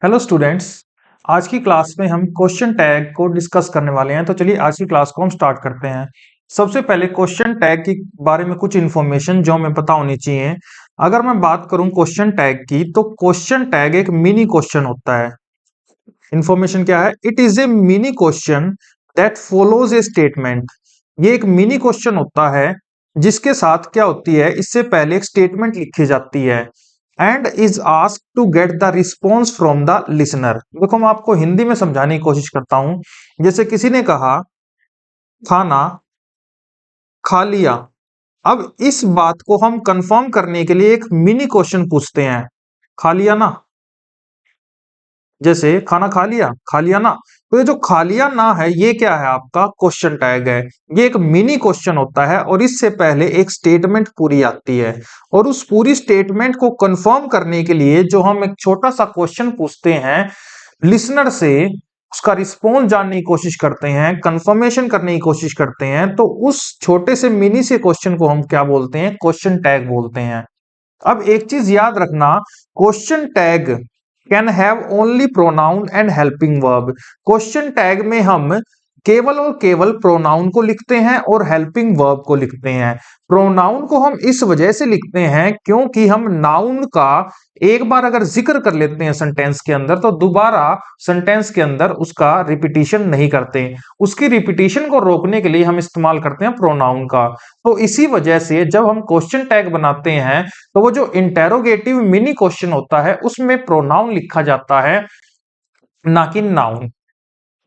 Hello students. आज की class में हम क्वेश्चन टैग को डिस्कस करने वाले हैं। तो चलिए आज की क्लास को हम स्टार्ट करते हैं। सबसे पहले क्वेश्चन टैग के बारे में कुछ इन्फॉर्मेशन जो हमें पता होनी चाहिए। अगर मैं बात करूं क्वेश्चन टैग की, तो क्वेश्चन टैग एक मिनी क्वेश्चन होता है। इन्फॉर्मेशन क्या है? It is a mini question that follows A statement. ये एक मिनी क्वेश्चन होता है जिसके साथ क्या होती है, इससे पहले एक स्टेटमेंट लिखी जाती है and is asked to get the response from the listener. देखो मैं आपको हिंदी में समझाने की कोशिश करता हूं। जैसे किसी ने कहा खाना खा लिया। अब इस बात को हम कंफर्म करने के लिए एक मिनी क्वेश्चन पूछते हैं, खा लिया ना। जैसे खाना खा लिया ना। तो ये जो खा लिया ना है, ये क्या है? आपका क्वेश्चन टैग है। ये एक मिनी क्वेश्चन होता है और इससे पहले एक स्टेटमेंट पूरी आती है, और उस पूरी स्टेटमेंट को कंफर्म करने के लिए जो हम एक छोटा सा क्वेश्चन पूछते हैं लिसनर से, उसका रिस्पॉन्स जानने की कोशिश करते हैं, कंफर्मेशन करने की कोशिश करते हैं, तो उस छोटे से मिनी से क्वेश्चन को हम क्या बोलते हैं? क्वेश्चन टैग बोलते हैं। अब एक चीज याद रखना, question tag can have only pronoun and helping verb. Question tag में हम केवल और केवल प्रोनाउन को लिखते हैं और हेल्पिंग वर्ब को लिखते हैं। प्रोनाउन को हम इस वजह से लिखते हैं क्योंकि हम नाउन का एक बार अगर जिक्र कर लेते हैं सेंटेंस के अंदर, तो दोबारा सेंटेंस के अंदर उसका रिपीटिशन नहीं करते। उसकी रिपीटिशन को रोकने के लिए हम इस्तेमाल करते हैं प्रोनाउन का। तो इसी वजह से जब हम क्वेश्चन टैग बनाते हैं, तो वो जो इंटेरोगेटिव मिनी क्वेश्चन होता है उसमें प्रोनाउन लिखा जाता है, ना कि नाउन।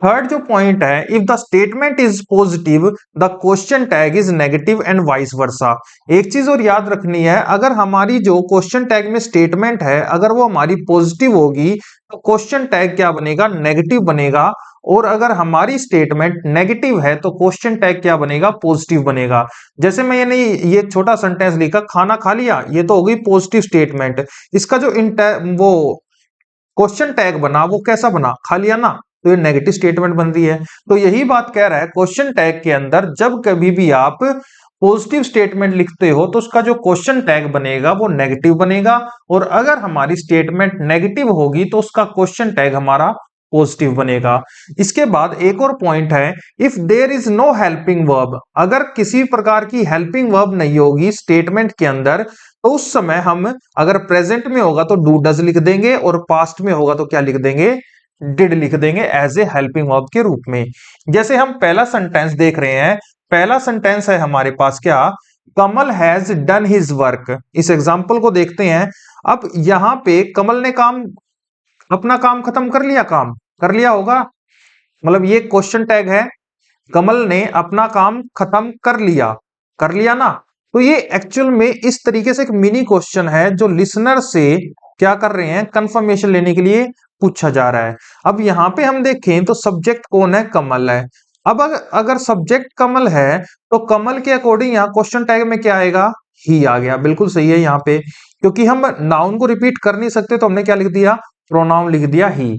थर्ड जो पॉइंट है, if the statement is positive the question tag is negative and vice versa. एक चीज और याद रखनी है, अगर हमारी जो क्वेश्चन टैग में स्टेटमेंट है अगर वो हमारी पॉजिटिव होगी तो क्वेश्चन टैग क्या बनेगा? नेगेटिव बनेगा। और अगर हमारी स्टेटमेंट नेगेटिव है तो क्वेश्चन टैग क्या बनेगा? पॉजिटिव बनेगा। जैसे मैं ये छोटा सेंटेंस लिखा, खाना खा लिया, ये तो हो गई पॉजिटिव स्टेटमेंट। इसका जो वो क्वेश्चन टैग बना वो कैसा बना? खा लिया ना। तो ये नेगेटिव स्टेटमेंट बन रही है। तो यही बात कह रहा है, क्वेश्चन टैग के अंदर जब कभी भी आप पॉजिटिव स्टेटमेंट लिखते हो तो उसका जो क्वेश्चन टैग बनेगा वो नेगेटिव बनेगा, और अगर हमारी स्टेटमेंट नेगेटिव होगी तो उसका क्वेश्चन टैग हमारा पॉजिटिव बनेगा। इसके बाद एक और पॉइंट है, if there is no helping verb. अगर किसी प्रकार की हेल्पिंग वर्ब नहीं होगी स्टेटमेंट के अंदर, तो उस समय हम अगर प्रेजेंट में होगा तो डू डज लिख देंगे, और पास्ट में होगा तो क्या लिख देंगे? डिड लिख देंगे एज ए हेल्पिंग वर्ब के रूप में। जैसे हम पहला सेंटेंस देख रहे हैं, पहला सेंटेंस है हमारे पास क्या? कमल हैज डन हिज वर्क। इस एग्जाम्पल को देखते हैं। अब यहां पे कमल ने अपना काम खत्म कर लिया, काम कर लिया होगा, मतलब ये क्वेश्चन टैग है। कमल ने अपना काम खत्म कर लिया ना। तो ये एक्चुअल में इस तरीके से एक मिनी क्वेश्चन है जो लिसनर से क्या कर रहे हैं? कंफर्मेशन लेने के लिए पूछा जा रहा है। अब यहां पे हम देखें तो सब्जेक्ट कौन है? कमल है। अब अगर सब्जेक्ट कमल है तो कमल के अकॉर्डिंग यहाँ क्वेश्चन टैग में क्या आएगा? ही आ गया। बिल्कुल सही है यहाँ पे, क्योंकि हम नाउन को रिपीट कर नहीं सकते तो हमने क्या लिख दिया? प्रोनाउन लिख दिया ही।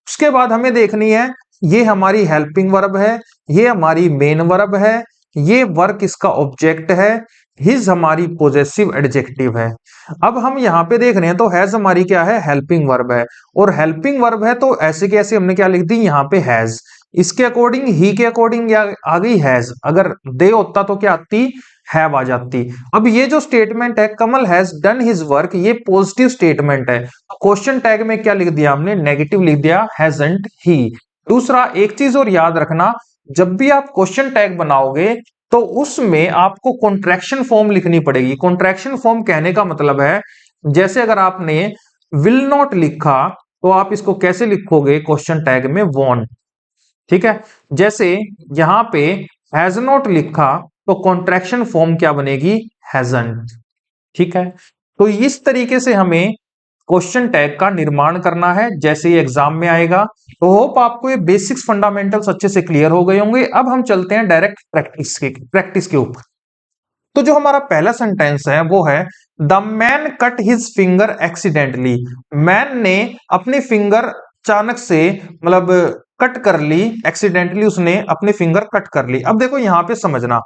उसके बाद हमें देखनी है, ये हमारी हेल्पिंग वर्ब है, ये हमारी मेन वर्ब है, ये वर्क इसका ऑब्जेक्ट है, हिज हमारी पोजेसिव एडजेक्टिव है। अब हम यहां पे देख रहे हैं तो हैज हमारी क्या है? हेल्पिंग वर्ब है, और हेल्पिंग वर्ब है तो ऐसे के ऐसे हमने क्या लिख दी? यहाँ पे हैज। इसके अकॉर्डिंग, ही के अकॉर्डिंग आ गई हैज। अगर दे होता तो क्या आती? हैव आ जाती। अब ये जो स्टेटमेंट है कमल हैज डन हिज वर्क, ये पॉजिटिव स्टेटमेंट है। क्वेश्चन टैग में क्या लिख दिया हमने? नेगेटिव लिख दिया, हैजंट ही। दूसरा एक चीज और याद रखना, जब भी आप क्वेश्चन टैग बनाओगे तो उसमें आपको कॉन्ट्रैक्शन फॉर्म लिखनी पड़ेगी। कॉन्ट्रैक्शन फॉर्म कहने का मतलब है, जैसे अगर आपने विल नॉट लिखा तो आप इसको कैसे लिखोगे क्वेश्चन टैग में? वॉन्ट। ठीक है। जैसे यहां पे हैज नॉट लिखा तो कॉन्ट्रैक्शन फॉर्म क्या बनेगी? हैजंट। ठीक है। तो इस तरीके से हमें क्वेश्चन टैग का निर्माण करना है जैसे ही एग्जाम में आएगा। तो होप आपको ये बेसिक्स फंडामेंटल्स अच्छे से क्लियर हो गए होंगे। अब हम चलते हैं डायरेक्ट प्रैक्टिस के ऊपर। तो जो हमारा पहला सेंटेंस है वो है, the man cut his finger accidentally. Man ने अपनी फिंगर अचानक से, मतलब कट कर ली, एक्सीडेंटली उसने अपनी फिंगर कट कर ली। अब देखो यहां पे समझना,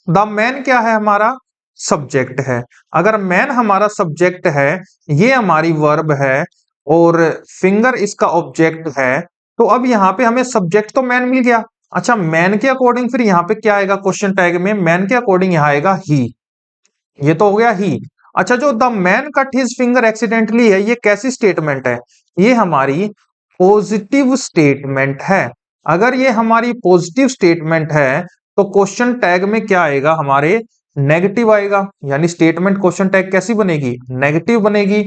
द मैन क्या है? हमारा सब्जेक्ट है। अगर मैन हमारा सब्जेक्ट है, ये हमारी वर्ब है, और फिंगर इसका ऑब्जेक्ट है। तो अब यहाँ पे हमें सब्जेक्ट तो मैन मिल गया। अच्छा, मैन के अकॉर्डिंग फिर यहाँ पे क्या आएगा क्वेश्चन टैग में? मैन के अकॉर्डिंग यहाँ आएगा ही। ये तो हो गया ही। अच्छा, जो the man cut his finger accidentally है, ये कैसी स्टेटमेंट है? ये हमारी पॉजिटिव स्टेटमेंट है। अगर ये हमारी पॉजिटिव स्टेटमेंट है तो क्वेश्चन टैग में क्या आएगा? हमारे नेगेटिव आएगा। यानी स्टेटमेंट क्वेश्चन टैग कैसी बनेगी? नेगेटिव बनेगी।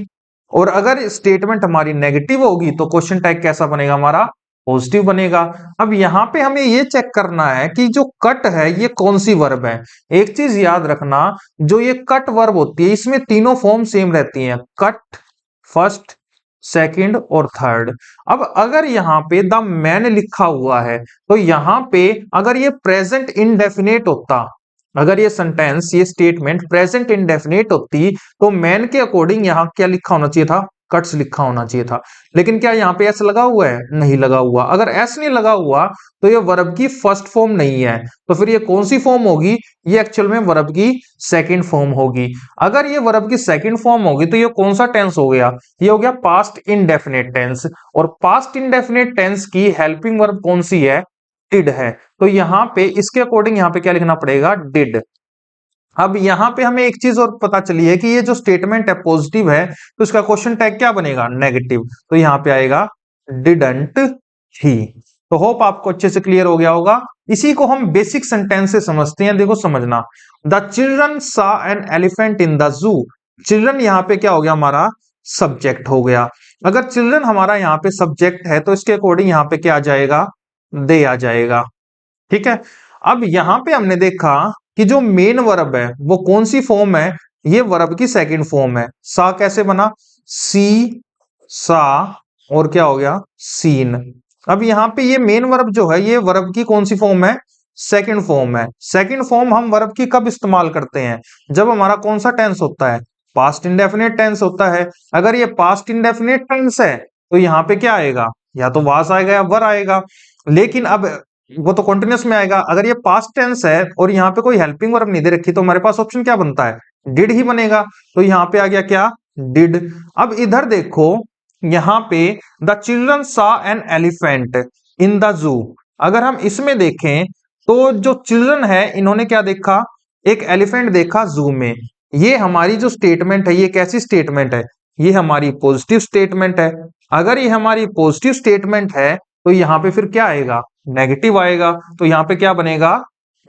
और अगर स्टेटमेंट हमारी नेगेटिव होगी तो क्वेश्चन टैग कैसा बनेगा? हमारा पॉजिटिव बनेगा। अब यहां पे हमें ये चेक करना है कि जो कट है ये कौन सी वर्ब है। एक चीज याद रखना, जो ये कट वर्ब होती है इसमें तीनों फॉर्म सेम रहती हैं, कट, फर्स्ट, सेकंड और थर्ड। अब अगर यहाँ पे द मैन लिखा हुआ है तो यहाँ पे अगर ये प्रेजेंट इंडेफिनेट होता, अगर ये सेंटेंस, ये स्टेटमेंट प्रेजेंट इंडेफिनेट होती तो मैन के अकॉर्डिंग यहाँ क्या लिखा होना चाहिए था? कट्स लिखा होना चाहिए था। लेकिन क्या यहाँ पे एस लगा हुआ है? नहीं लगा हुआ। अगर एस नहीं लगा हुआ तो ये वर्ब की फर्स्ट फॉर्म नहीं है। तो फिर ये कौन सी फॉर्म होगी? ये एक्चुअल में वर्ब की सेकंड फॉर्म होगी। अगर ये वर्ब की सेकंड फॉर्म होगी तो ये कौन सा टेंस हो गया? ये हो गया पास्ट इंडेफिनेट टेंस। और पास्ट इंडेफिनेट टेंस की हेल्पिंग वर्ब कौन सी है? डिड है। तो यहाँ पे इसके अकॉर्डिंग यहाँ पे क्या लिखना पड़ेगा? डिड। अब यहां पे हमें एक चीज और पता चली है कि ये जो स्टेटमेंट है पॉजिटिव है तो इसका क्वेश्चन टैग क्या बनेगा? नेगेटिव। तो यहां पे आएगा डिडंट ही। तो होप आपको अच्छे से क्लियर हो गया होगा। इसी को हम बेसिक सेंटेंस से समझते हैं। देखो समझना, द चिल्ड्रन सा an elephant in the zoo. Children यहां पे क्या हो गया? हमारा सब्जेक्ट हो गया। अगर चिल्ड्रन हमारा यहाँ पे सब्जेक्ट है तो इसके अकॉर्डिंग यहाँ पे क्या आ जाएगा? दे आ जाएगा। ठीक है। अब यहां पे हमने देखा कि जो मेन वर्ब है वो कौन सी फॉर्म है? ये वर्ब की सेकंड फॉर्म है। सा कैसे बना? सी, सा और क्या हो गया? सीन। अब यहां पे ये मेन वर्ब जो है ये वर्ब की कौन सी फॉर्म है? सेकंड फॉर्म है। सेकंड फॉर्म हम वर्ब की कब इस्तेमाल करते हैं? जब हमारा कौन सा टेंस होता है? पास्ट इंडेफिनिट टेंस होता है। अगर ये पास्ट इंडेफिनिट टेंस है तो यहाँ पे क्या आएगा? या तो वास आएगा या वर आएगा। लेकिन अब वो तो कॉन्टिन्यूस में आएगा। अगर ये पास्ट टेंस है और यहाँ पे कोई हेल्पिंग वर्ब नहीं दे रखी तो हमारे पास ऑप्शन क्या बनता है? डिड ही बनेगा। तो यहाँ पे आ गया क्या? डिड। अब इधर देखो, यहाँ पे द चिल्ड्रन सा an elephant in the zoo. अगर हम इसमें देखें तो जो चिल्ड्रन है इन्होंने क्या देखा? एक एलिफेंट देखा जू में। ये हमारी जो स्टेटमेंट है ये कैसी स्टेटमेंट है? ये हमारी पॉजिटिव स्टेटमेंट है। अगर ये हमारी पॉजिटिव स्टेटमेंट है तो यहाँ पे फिर क्या आएगा? नेगेटिव आएगा। तो यहाँ पे क्या बनेगा?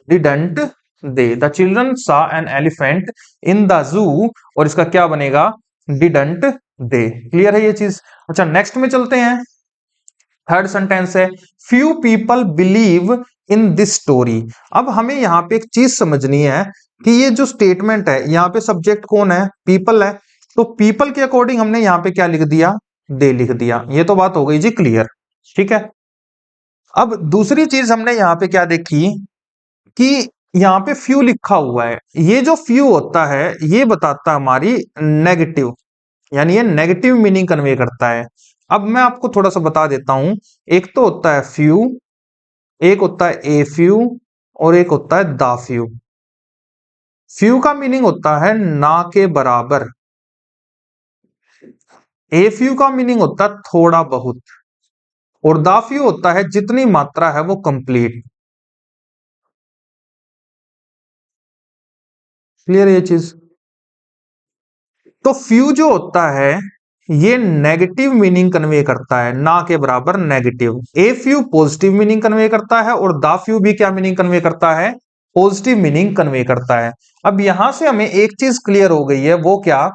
Didn't they. द चिल्ड्रन सा an elephant in the zoo. और इसका क्या बनेगा? Didn't they. क्लियर है ये चीज? अच्छा, नेक्स्ट में चलते हैं। थर्ड सेंटेंस है, few people believe in this story. अब हमें यहाँ पे एक चीज समझनी है कि ये जो स्टेटमेंट है यहाँ पे सब्जेक्ट कौन है? पीपल है। तो पीपल के अकॉर्डिंग हमने यहाँ पे क्या लिख दिया? दे लिख दिया। ये तो बात हो गई जी क्लियर। ठीक है। अब दूसरी चीज हमने यहाँ पे क्या देखी कि यहाँ पे फ्यू लिखा हुआ है। ये जो फ्यू होता है ये बताता है हमारी नेगेटिव, यानी ये नेगेटिव मीनिंग कन्वे करता है। अब मैं आपको थोड़ा सा बता देता हूं। एक तो होता है फ्यू, एक होता है ए फ्यू और एक होता है द फ्यू। फ्यू का मीनिंग होता है ना के बराबर। ए फ्यू का मीनिंग होता है थोड़ा बहुत। और द फ्यू होता है जितनी मात्रा है वो कंप्लीट। क्लियर है ये चीज? तो फ्यू जो होता है ये नेगेटिव मीनिंग कन्वे करता है, ना के बराबर negative. A few positive meaning convey करता है और द फ्यू भी क्या मीनिंग कन्वे करता है? पॉजिटिव मीनिंग कन्वे करता है। अब यहां से हमें एक चीज क्लियर हो गई है, वो क्या?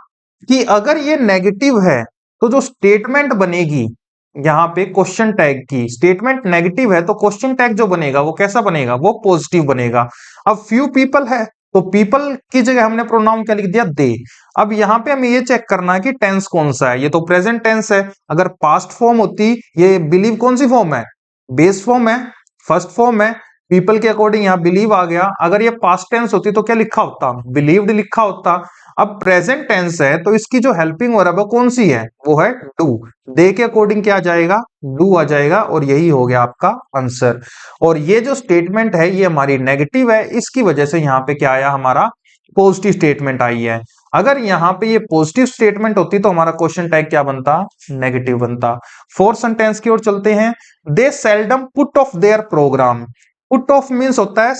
कि अगर ये नेगेटिव है तो जो स्टेटमेंट बनेगी यहाँ पे क्वेश्चन टैग की, स्टेटमेंट नेगेटिव है तो क्वेश्चन टैग जो बनेगा वो कैसा बनेगा? वो पॉजिटिव बनेगा। अब फ्यू पीपल है तो पीपल की जगह हमने प्रोनाउन क्या लिख दिया? दे। अब यहाँ पे हमें ये चेक करना है कि टेंस कौन सा है। ये तो प्रेजेंट टेंस है। अगर पास्ट फॉर्म होती, ये बिलीव कौन सी फॉर्म है? बेस फॉर्म है, फर्स्ट फॉर्म है। पीपल के अकॉर्डिंग यहाँ बिलीव आ गया। अगर ये पास्ट टेंस होती तो क्या लिखा होता? बिलीव्ड लिखा होता। अब प्रेजेंट टेंस है तो इसकी जो हेल्पिंग वर्ब है कौन सी है? वो है डू। दे के अकॉर्डिंग क्या आ जाएगा? डू आ जाएगा। और यही हो गया आपका आंसर। और ये जो स्टेटमेंट है ये हमारी नेगेटिव है, इसकी वजह से यहाँ पे क्या आया? हमारा पॉजिटिव स्टेटमेंट आई है। अगर यहां पे ये पॉजिटिव स्टेटमेंट होती तो हमारा क्वेश्चन टैग क्या बनता, नेगेटिव बनता। फोर्थ सेंटेंस की ओर चलते हैं। They seldom put off their programme. Put off means होता है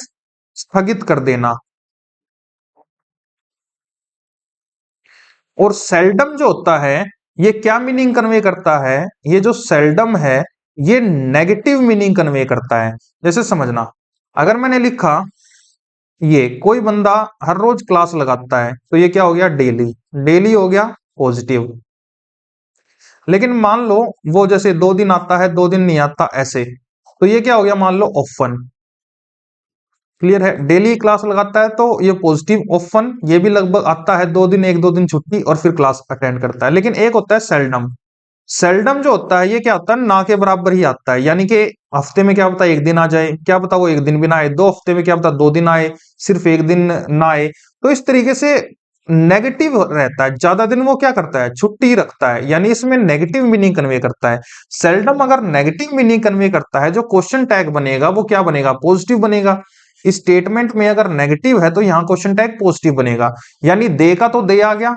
स्थगित कर देना, और सेल्डम जो होता है ये क्या मीनिंग कन्वे करता है, ये जो सेल्डम है ये नेगेटिव मीनिंग कन्वे करता है। जैसे समझना, अगर मैंने लिखा ये कोई बंदा हर रोज क्लास लगाता है तो ये क्या हो गया, डेली। डेली हो गया पॉजिटिव। लेकिन मान लो वो जैसे 2 दिन आता है 2 दिन नहीं आता ऐसे, तो ये क्या हो गया, मान लो ऑफन। क्लियर है, डेली क्लास लगाता है तो ये पॉजिटिव। ऑफन ये भी लगभग आता है 2 दिन, 1-2 दिन छुट्टी और फिर क्लास अटेंड करता है। लेकिन एक होता है सेल्डम। सेल्डम जो होता है ये क्या होता है, ना के बराबर ही आता है। यानी कि हफ्ते में क्या पता 1 दिन आ जाए, क्या पता वो 1 दिन भी ना आए। 2 हफ्ते में क्या पता 2 दिन आए, सिर्फ 1 दिन ना आए। तो इस तरीके से नेगेटिव रहता है। ज्यादा दिन वो क्या करता है, छुट्टी रखता है, यानी इसमें नेगेटिव मीनिंग कन्वे करता है। सेल्डम अगर नेगेटिव मीनिंग कन्वे करता है, जो क्वेश्चन टैग बनेगा वो क्या बनेगा, पॉजिटिव बनेगा। इस स्टेटमेंट में अगर नेगेटिव है तो यहां क्वेश्चन टैग पॉजिटिव बनेगा। यानी दे का तो दे आ गया।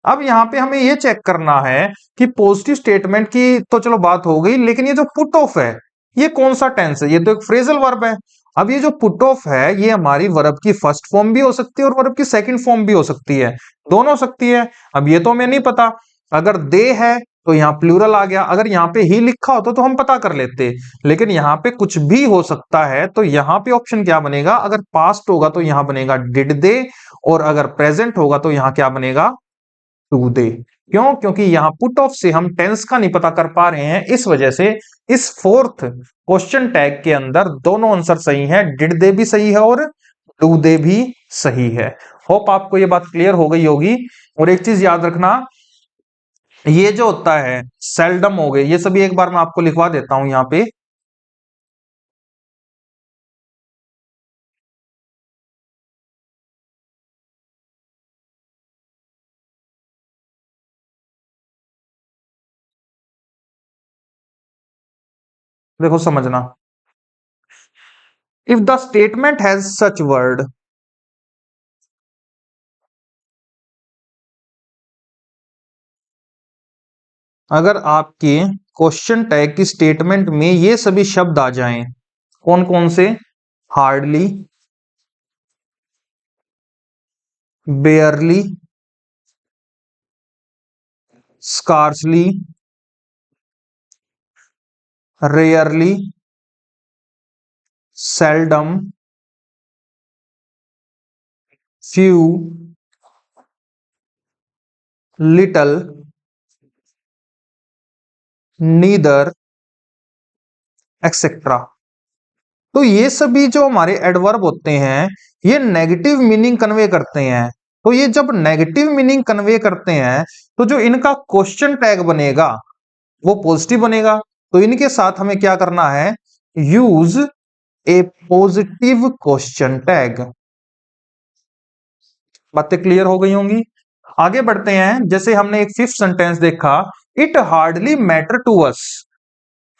अब यहां पे हमें ये चेक करना है कि पॉजिटिव स्टेटमेंट की तो चलो बात हो गई, लेकिन ये जो पुट ऑफ है ये कौन सा टेंस है, ये तो एक फ्रेजल वर्ब है। अब ये जो पुट ऑफ है ये हमारी वर्ब की फर्स्ट फॉर्म भी हो सकती है और वर्ब की सेकंड फॉर्म भी हो सकती है, दोनों हो सकती है। अब ये तो हमें नहीं पता। अगर दे है तो यहाँ प्लूरल आ गया, अगर यहाँ पे ही लिखा होता तो हम पता कर लेते। लेकिन यहाँ पे कुछ भी हो सकता है, तो यहाँ पे ऑप्शन क्या बनेगा, अगर पास्ट होगा तो यहाँ बनेगा डिड दे, और अगर प्रेजेंट होगा तो यहाँ क्या बनेगा, टू दे। क्यों, क्योंकि यहां पुट ऑफ से हम टेंस का नहीं पता कर पा रहे हैं, इस वजह से इस फोर्थ क्वेश्चन टैग के अंदर दोनों आंसर सही है, डिड दे भी सही है और डू दे भी सही है। होप आपको ये बात क्लियर हो गई होगी। और एक चीज याद रखना, ये जो होता है सेल्डम हो गए, ये सभी एक बार मैं आपको लिखवा देता हूं यहां पे। देखो समझना, if the statement has such word, अगर आपके क्वेश्चन टैग की स्टेटमेंट में ये सभी शब्द आ जाएं, कौन कौन से, hardly, बेयरली, scarcely, rarely, seldom, few, little, neither, etcetera. तो ये सभी जो हमारे एडवर्ब होते हैं ये नेगेटिव मीनिंग कन्वे करते हैं। तो ये जब नेगेटिव मीनिंग कन्वे करते हैं तो जो इनका क्वेश्चन टैग बनेगा वो पॉजिटिव बनेगा। तो इनके साथ हमें क्या करना है, use a positive question tag. बातें क्लियर हो गई होंगी। आगे बढ़ते हैं। जैसे हमने एक फिफ्थ सेंटेंस देखा, it hardly matter to us,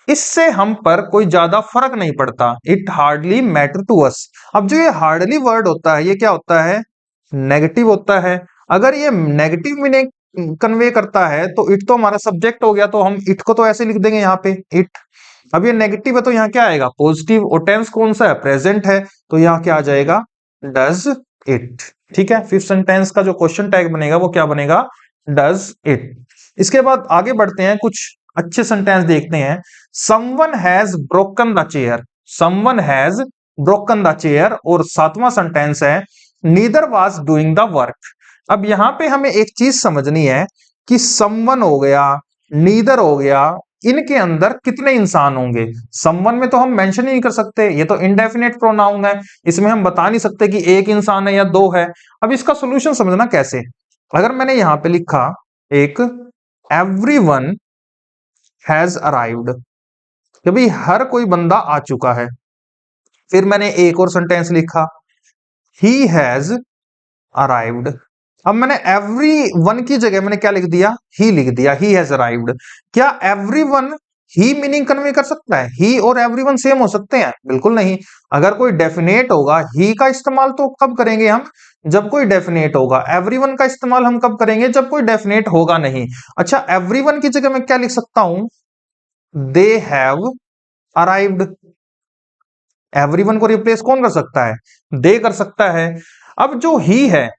इससे हम पर कोई ज्यादा फर्क नहीं पड़ता। It hardly matter to us. अब जो ये हार्डली वर्ड होता है ये क्या होता है, नेगेटिव होता है। अगर ये नेगेटिव मीनिंग कन्वे करता है तो इट तो हमारा सब्जेक्ट हो गया, तो हम इट को तो ऐसे लिख देंगे यहाँ पे इट। अब ये नेगेटिव है तो यहाँ क्या आएगा, पॉजिटिव, और टेंस कौन सा है, प्रेजेंट है, तो यहाँ क्या आ जाएगा, डज इट। ठीक है, फिफ्थ सेंटेंस का जो क्वेश्चन टैग बनेगा वो क्या बनेगा, डज इट। इसके बाद आगे बढ़ते हैं, कुछ अच्छे सेंटेंस देखते हैं। Someone has broken the chair, someone has broken the chair. और सातवां सेंटेंस है, neither was doing the work. अब यहां पे हमें एक चीज समझनी है कि समवन हो गया, नीदर हो गया, इनके अंदर कितने इंसान होंगे। समवन में तो हम मेंशन ही नहीं कर सकते, ये तो इंडेफिनेट प्रोनाउन है, इसमें हम बता नहीं सकते कि एक इंसान है या दो है। अब इसका सोल्यूशन समझना कैसे, अगर मैंने यहां पे लिखा एक एवरीवन हैज अराइव्ड, कि भाई हर कोई बंदा आ चुका है। फिर मैंने एक और सेंटेंस लिखा, ही हैज अराइव्ड। अब मैंने एवरी वन की जगह मैंने क्या लिख दिया, ही लिख दिया, ही हैज अराइव्ड। क्या एवरी वन ही मीनिंग कन्वे कर सकता है? ही और एवरीवन सेम हो सकते हैं? बिल्कुल नहीं। अगर कोई डेफिनेट होगा, ही का इस्तेमाल तो कब करेंगे हम? जब कोई डेफिनेट होगा। एवरीवन का इस्तेमाल हम कब करेंगे? जब कोई डेफिनेट होगा नहीं। अच्छा, एवरीवन की जगह मैं क्या लिख सकता हूं? They have arrived. एवरीवन को रिप्लेस कौन कर सकता है? दे कर सकता है। अब जो ही है,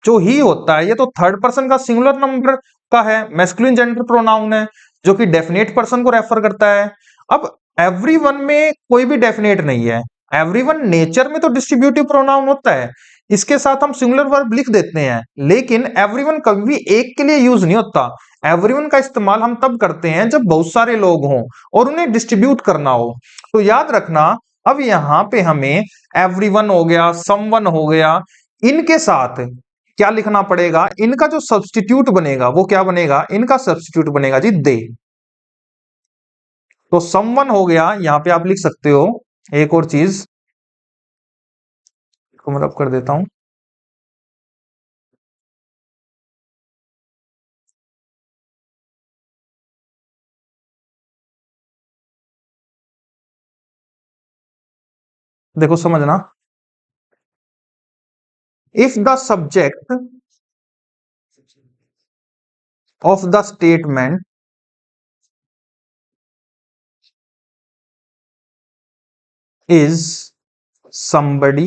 जो ही होता है, ये तो थर्ड पर्सन का सिंगुलर नंबर का है, मैस्कुलिन जेंडर प्रोनाउन है, जो कि डेफिनेट पर्सन को रेफर करता है। अब एवरीवन में कोई भी डेफिनेट नहीं है। एवरीवन नेचर में तो डिस्ट्रीब्यूटिव प्रोनाउन होता है, इसके साथ हम सिंगुलर वर्ब लिख देते हैं, लेकिन एवरीवन कभी भी एक के लिए यूज नहीं होता। एवरीवन का इस्तेमाल हम तब करते हैं जब बहुत सारे लोग हों और उन्हें डिस्ट्रीब्यूट करना हो। तो याद रखना, अब यहां पे हमें एवरीवन हो गया, समवन हो गया, इनके साथ क्या लिखना पड़ेगा? इनका जो सब्स्टिट्यूट बनेगा वो क्या बनेगा? इनका सब्स्टिट्यूट बनेगा जी दे। तो समवन हो गया, यहां पे आप लिख सकते हो एक और चीज को मैं रब कर देता हूं। देखो समझना, if the subject of the statement is somebody,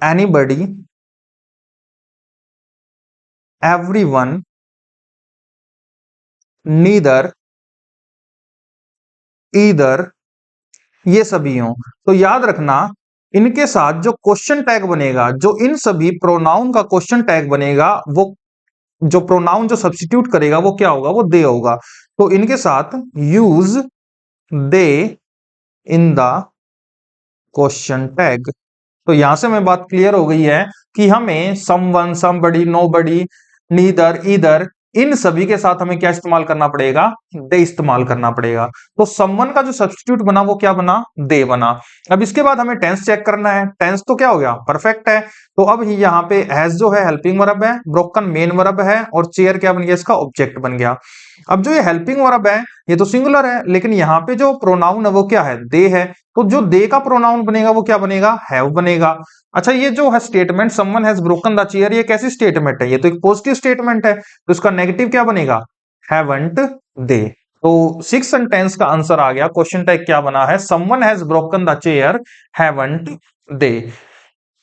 anybody, everyone, neither, either, ये सभी हों, तो याद रखना इनके साथ जो क्वेश्चन टैग बनेगा, जो इन सभी प्रोनाउन का क्वेश्चन टैग बनेगा, वो जो प्रोनाउन जो सब्स्टिट्यूट करेगा वो क्या होगा? वो दे होगा। तो इनके साथ use they in the question tag. तो यहां से हमें बात क्लियर हो गई है कि हमें someone, somebody, nobody, neither, either, इन सभी के साथ हमें क्या इस्तेमाल करना पड़ेगा? दे इस्तेमाल करना पड़ेगा। तो समवन का जो सब्स्टिट्यूट बना वो क्या बना? दे बना। अब इसके बाद हमें टेंस चेक करना है। टेंस तो क्या हो गया? परफेक्ट है। तो अब यहाँ पे हैज जो है हेल्पिंग वर्ब है, ब्रोकन मेन वर्ब है, और चेयर क्या बन गया? इसका ऑब्जेक्ट बन गया। अब जो ये हेल्पिंग वर्ब है ये तो सिंगुलर है, लेकिन यहाँ पे जो प्रोनाउन है वो क्या है? दे है। तो जो दे का प्रोनाउन बनेगा वो क्या बनेगा? हैव बनेगा। अच्छा, ये जो है statement someone has broken the chair, ये कैसी स्टेटमेंट है? ये तो एक पॉजिटिव स्टेटमेंट है, तो इसका नेगेटिव क्या बनेगा? हैवंट दे। तो सिक्स सेंटेंस का आंसर आ गया। क्वेश्चन टैग क्या बना है? Someone has broken the chair, haven't they.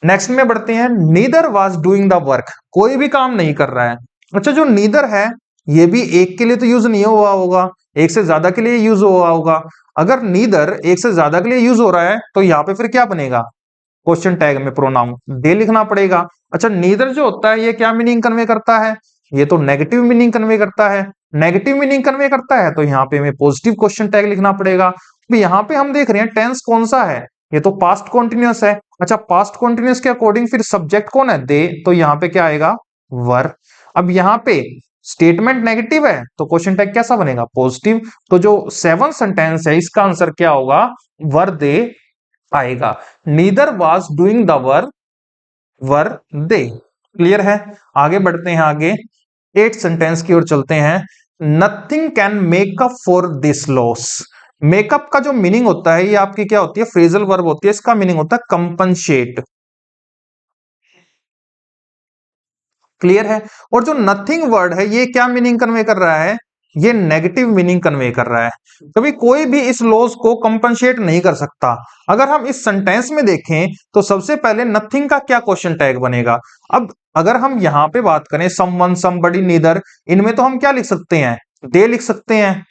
Next में बढ़ते हैं। Neither was doing the work, कोई भी काम नहीं कर रहा है। अच्छा, जो नीदर है ये भी एक के लिए तो यूज नहीं हुआ होगा, एक से ज्यादा के लिए यूज हुआ होगा। अगर नीदर एक से ज्यादा के लिए यूज हो रहा है तो यहाँ पे फिर क्या बनेगा? क्वेश्चन टैग में प्रोनाउन दे लिखना पड़ेगा। अच्छा, नीदर जो होता है ये क्या मीनिंग कन्वे करता है? ये तो नेगेटिव मीनिंग कन्वे करता है। नेगेटिव मीनिंग कन्वे करता है तो यहाँ पे हमें पॉजिटिव क्वेश्चन टैग लिखना पड़ेगा। तो यहाँ पे हम देख रहे हैं टेंस कौन सा है? ये तो पास्ट कॉन्टिन्यूअस है। अच्छा, पास्ट कॉन्टिन्यूअस के अकॉर्डिंग फिर सब्जेक्ट कौन है? दे। तो यहाँ पे क्या आएगा? वर। अब यहाँ पे स्टेटमेंट नेगेटिव है तो क्वेश्चन टैग कैसा बनेगा? पॉजिटिव। तो जो सेवन सेंटेंस है इसका आंसर क्या होगा? वर दे आएगा। Neither was doing the work, were they. Clear है? आगे बढ़ते हैं। आगे एट सेंटेंस की ओर चलते हैं। Nothing can make up for this loss. Makeup का जो मीनिंग होता है ये आपकी क्या होती है? फ्रेजल वर्ब होती है। इसका मीनिंग होता है कंपनसेट। क्लियर है? और जो नथिंग वर्ड है ये क्या मीनिंग कन्वे कर रहा है? ये नेगेटिव मीनिंग कन्वे कर रहा है। कभी कोई भी इस लॉस को कंपनसेट नहीं कर सकता। अगर हम इस सेंटेंस में देखें तो सबसे पहले नथिंग का क्या क्वेश्चन टैग बनेगा? अब अगर हम यहां पे बात करें समवन, समबडी, नीदर, इनमें तो हम क्या लिख सकते हैं? दे लिख सकते हैं,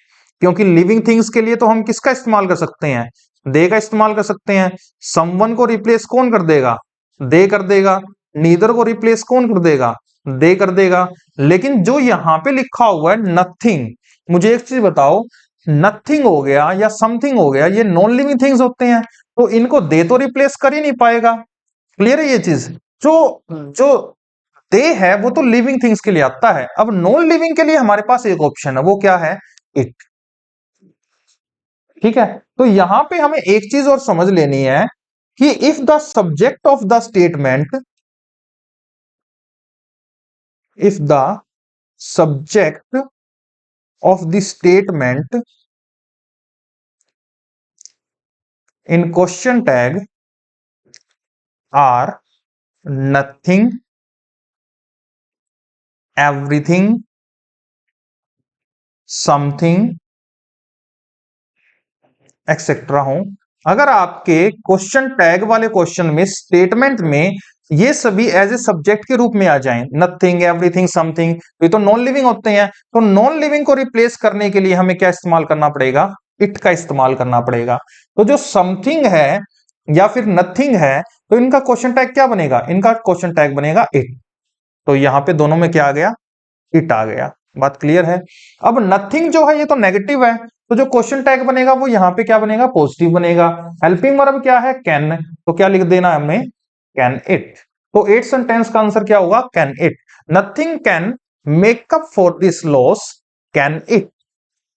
क्योंकि लिविंग थिंग्स के लिए तो हम किसका इस्तेमाल कर सकते हैं? दे का इस्तेमाल कर सकते हैं। समवन को रिप्लेस कौन कर देगा? दे कर देगा। नीदर को रिप्लेस कौन कर देगा? दे कर देगा। लेकिन जो यहां पे लिखा हुआ है नथिंग, मुझे एक चीज बताओ, नथिंग हो गया या समथिंग हो गया, ये नॉन लिविंग थिंग्स होते हैं, तो इनको दे तो रिप्लेस कर ही नहीं पाएगा। क्लियर है ये चीज? जो जो दे है वो तो लिविंग थिंग्स के लिए आता है। अब नॉन लिविंग के लिए हमारे पास एक ऑप्शन है, वो क्या है? इट। ठीक है? तो यहां पे हमें एक चीज और समझ लेनी है कि if the subject of the statement, if the subject of the statement in question tag are nothing, everything, something, etcetera हो। अगर आपके क्वेश्चन टैग वाले क्वेश्चन में स्टेटमेंट में ये सभी एज ए सब्जेक्ट के रूप में आ जाएं, नथिंग, एवरीथिंग, समथिंग, ये तो नॉन लिविंग होते हैं, तो नॉन लिविंग को रिप्लेस करने के लिए हमें क्या इस्तेमाल करना पड़ेगा? इट का इस्तेमाल करना पड़ेगा। तो जो समथिंग है या फिर नथिंग है, तो इनका क्वेश्चन टैग क्या बनेगा? इनका क्वेश्चन टैग बनेगा इट। तो यहां पे दोनों में क्या आ गया? इट आ गया। बात क्लियर है? अब नथिंग जो है ये तो नेगेटिव है, तो जो क्वेश्चन टैग बनेगा वो यहां पे क्या बनेगा? पॉजिटिव बनेगा। हेल्पिंग वर्ब क्या है? कैन। तो क्या लिख देना है हमने? Can it. तो 8 सेंटेंस का आंसर क्या होगा? Can it. Nothing can make up for this loss, can it.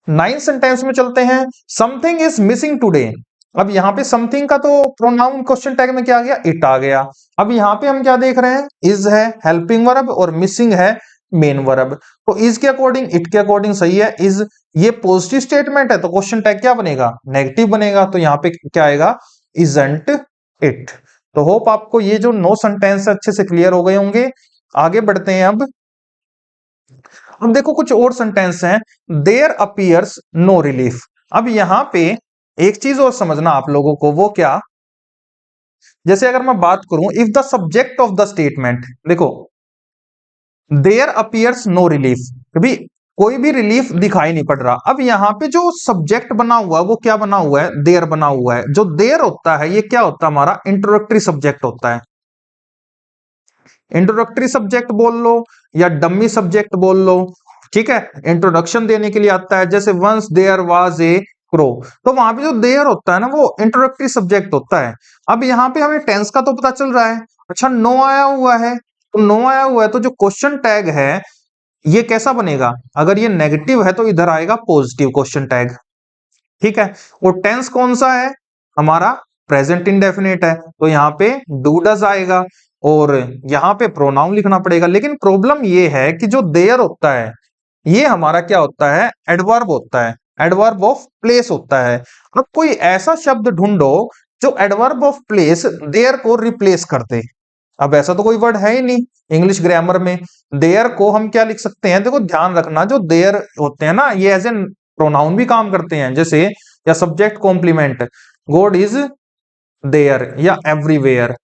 9 sentence में चलते हैं। Something is missing today. अब यहां पे समथिंग का तो प्रोनाउन क्वेश्चन टैग में क्या आ गया? इट आ गया। अब यहां पे हम क्या देख रहे हैं? इज है हेल्पिंग वर्ब और मिसिंग है मेन वर्ब। तो इज के अकॉर्डिंग, इट के अकॉर्डिंग सही है। इज ये पॉजिटिव स्टेटमेंट है तो क्वेश्चन टैग क्या बनेगा? नेगेटिव बनेगा। तो यहां पे क्या आएगा? Isn't it. तो होप आपको ये जो 9 सेंटेंस अच्छे से क्लियर हो गए होंगे। आगे बढ़ते हैं। अब देखो कुछ और सेंटेंस हैं। There appears no relief. अब यहां पे एक चीज और समझना आप लोगों को, वो क्या? जैसे अगर मैं बात करूं, if the subject of the statement, देखो देयर अपीयर्स नो रिलीफ, कभी कोई भी रिलीफ दिखाई नहीं पड़ रहा। अब यहां पे जो सब्जेक्ट बना हुआ है वो क्या बना हुआ है? देयर बना हुआ है। जो देयर होता है ये क्या होता है? हमारा इंट्रोडक्टरी सब्जेक्ट होता है। इंट्रोडक्टरी सब्जेक्ट बोल लो या डम्मी सब्जेक्ट बोल लो, ठीक है, इंट्रोडक्शन देने के लिए आता है। जैसे once there was a crow, तो वहां पे जो देयर होता है ना वो इंट्रोडक्टरी सब्जेक्ट होता है। अब यहाँ पे हमें टेंस का तो पता चल रहा है। अच्छा, नो आया हुआ है, तो नो आया हुआ है तो जो क्वेश्चन टैग है ये कैसा बनेगा? अगर ये नेगेटिव है तो इधर आएगा पॉजिटिव क्वेश्चन टैग, ठीक है। और टेंस कौन सा है? हमारा प्रेजेंट इंडेफिनिट है, तो यहाँ पे डू डज आएगा और यहाँ पे प्रोनाउन लिखना पड़ेगा। लेकिन प्रॉब्लम ये है कि जो देयर होता है ये हमारा क्या होता है? एडवर्ब होता है, एडवर्ब ऑफ प्लेस होता है। अब कोई ऐसा शब्द ढूंढो जो एडवर्ब ऑफ प्लेस देयर को रिप्लेस कर दे। अब ऐसा तो कोई वर्ड है ही नहीं इंग्लिश ग्रामर में। देयर को हम क्या लिख सकते हैं? देखो ध्यान रखना, जो देयर होते हैं ना ये एज एन प्रोनाउन भी काम करते हैं। जैसे या subject complement, god is there या एवरीवेयर,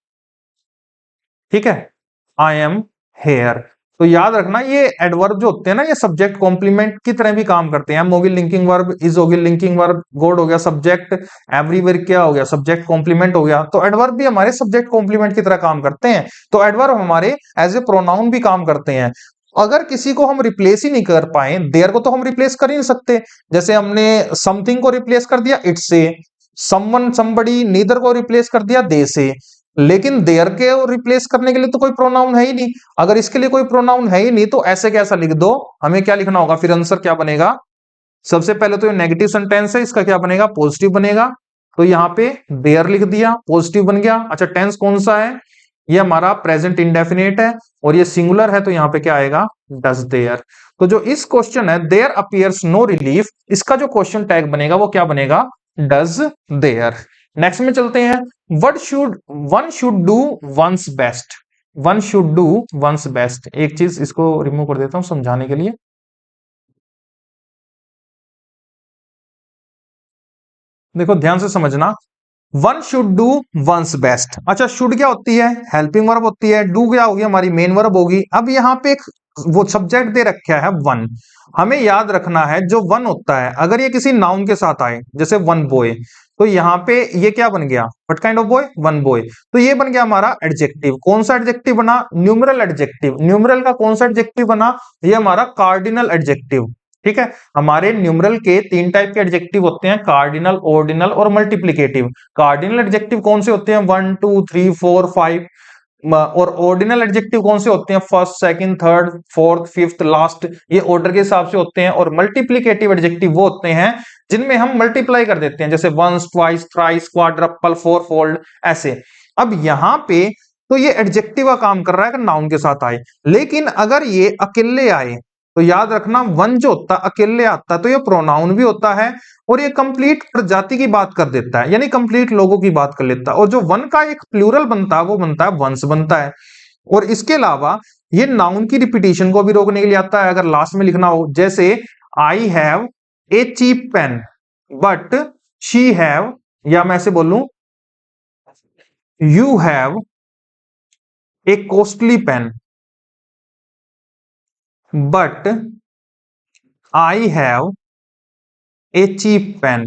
ठीक है, आई एम हेयर। तो याद रखना ये एडवर्ब जो होते हैं ना ये सब्जेक्ट कॉम्प्लीमेंट की तरह भी काम करते हैं। होगी लिंकिंग वर्ब, इज होगी लिंकिंग वर्ब, गॉड हो गया सब्जेक्ट, एवरीवेयर क्या हो गया? सब्जेक्ट कॉम्प्लीमेंट हो गया। तो एडवर्ब भी हमारे सब्जेक्ट कॉम्प्लीमेंट की तरह काम करते हैं। तो एडवर्ब हमारे एज ए प्रोनाउन भी काम करते हैं। अगर किसी को हम रिप्लेस ही नहीं कर पाए, देयर को तो हम रिप्लेस कर ही नहीं सकते। जैसे हमने समथिंग को रिप्लेस कर दिया इट से, समवन समबडी नीदर को रिप्लेस कर दिया दे से। लेकिन देयर के रिप्लेस करने के लिए तो कोई प्रोनाउन है ही नहीं। अगर इसके लिए कोई प्रोनाउन है ही नहीं तो ऐसे कैसा लिख दो? हमें क्या लिखना होगा? फिर आंसर क्या बनेगा? सबसे पहले तो ये नेगेटिव सेंटेंस है, इसका क्या बनेगा? पॉजिटिव बनेगा। तो यहाँ पे देयर लिख दिया, पॉजिटिव बन गया। अच्छा, टेंस कौन सा है? ये हमारा प्रेजेंट इंडेफिनिट है और ये सिंगुलर है, तो यहाँ पे क्या आएगा? Does there. तो जो इस क्वेश्चन है देयर अपीयर्स नो रिलीफ, इसका जो क्वेश्चन टैग बनेगा वो क्या बनेगा? Does their. नेक्स्ट में चलते हैं। What should one should do one's best. One should do one's best, एक चीज इसको रिमूव कर देता हूं समझाने के लिए। देखो ध्यान से समझना, one should do one's best. अच्छा, शुड क्या होती है? हेल्पिंग वर्ब होती है। डू क्या होगी? हमारी मेन वर्ब होगी। अब यहाँ पे एक वो सब्जेक्ट दे रखा है वन। हमें याद रखना है जो वन होता है अगर ये किसी नाउन के साथ आए, जैसे वन बॉय, तो यहाँ पे ये क्या बन गया? What kind of boy? One boy. तो ये बन गया हमारा एडजेक्टिव। कौन सा एडजेक्टिव बना? Numeral adjective. न्यूमरल का कौन सा एडजेक्टिव बना? ये हमारा कार्डिनल एडजेक्टिव, ठीक है। हमारे न्यूमरल के 3 टाइप के एडजेक्टिव होते हैं, कार्डिनल, ऑर्डिनल और मल्टीप्लिकेटिव। कार्डिनल एडजेक्टिव कौन से होते हैं? 1 2 3 4 5। और ऑर्डिनल एडजेक्टिव कौन से होते हैं? First, second, third, fourth, fifth, last, ये ऑर्डर के हिसाब से होते हैं। और मल्टीप्लिकेटिव एडजेक्टिव वो होते हैं जिनमें हम मल्टीप्लाई कर देते हैं, जैसे वंस, ट्वाइस, थ्राइस, क्वाड्रपल, फोरफोल्ड, ऐसे। अब यहां पे तो ये एडजेक्टिव का काम कर रहा है अगर नाउन के साथ आए। लेकिन अगर ये अकेले आए, तो याद रखना वन जो होता है अकेले आता है तो ये प्रोनाउन भी होता है और ये कंप्लीट प्रजाति की बात कर देता है, यानी कंप्लीट लोगों की बात कर लेता है। और जो वन का एक प्लूरल बनता है वो बनता है वंस बनता है। और इसके अलावा ये नाउन की रिपीटिशन को भी रोकने के लिए आता है। अगर लास्ट में लिखना हो, जैसे I have a cheap pen but she have, या मैं ऐसे बोलूं you have a costly pen but I have a cheap pen.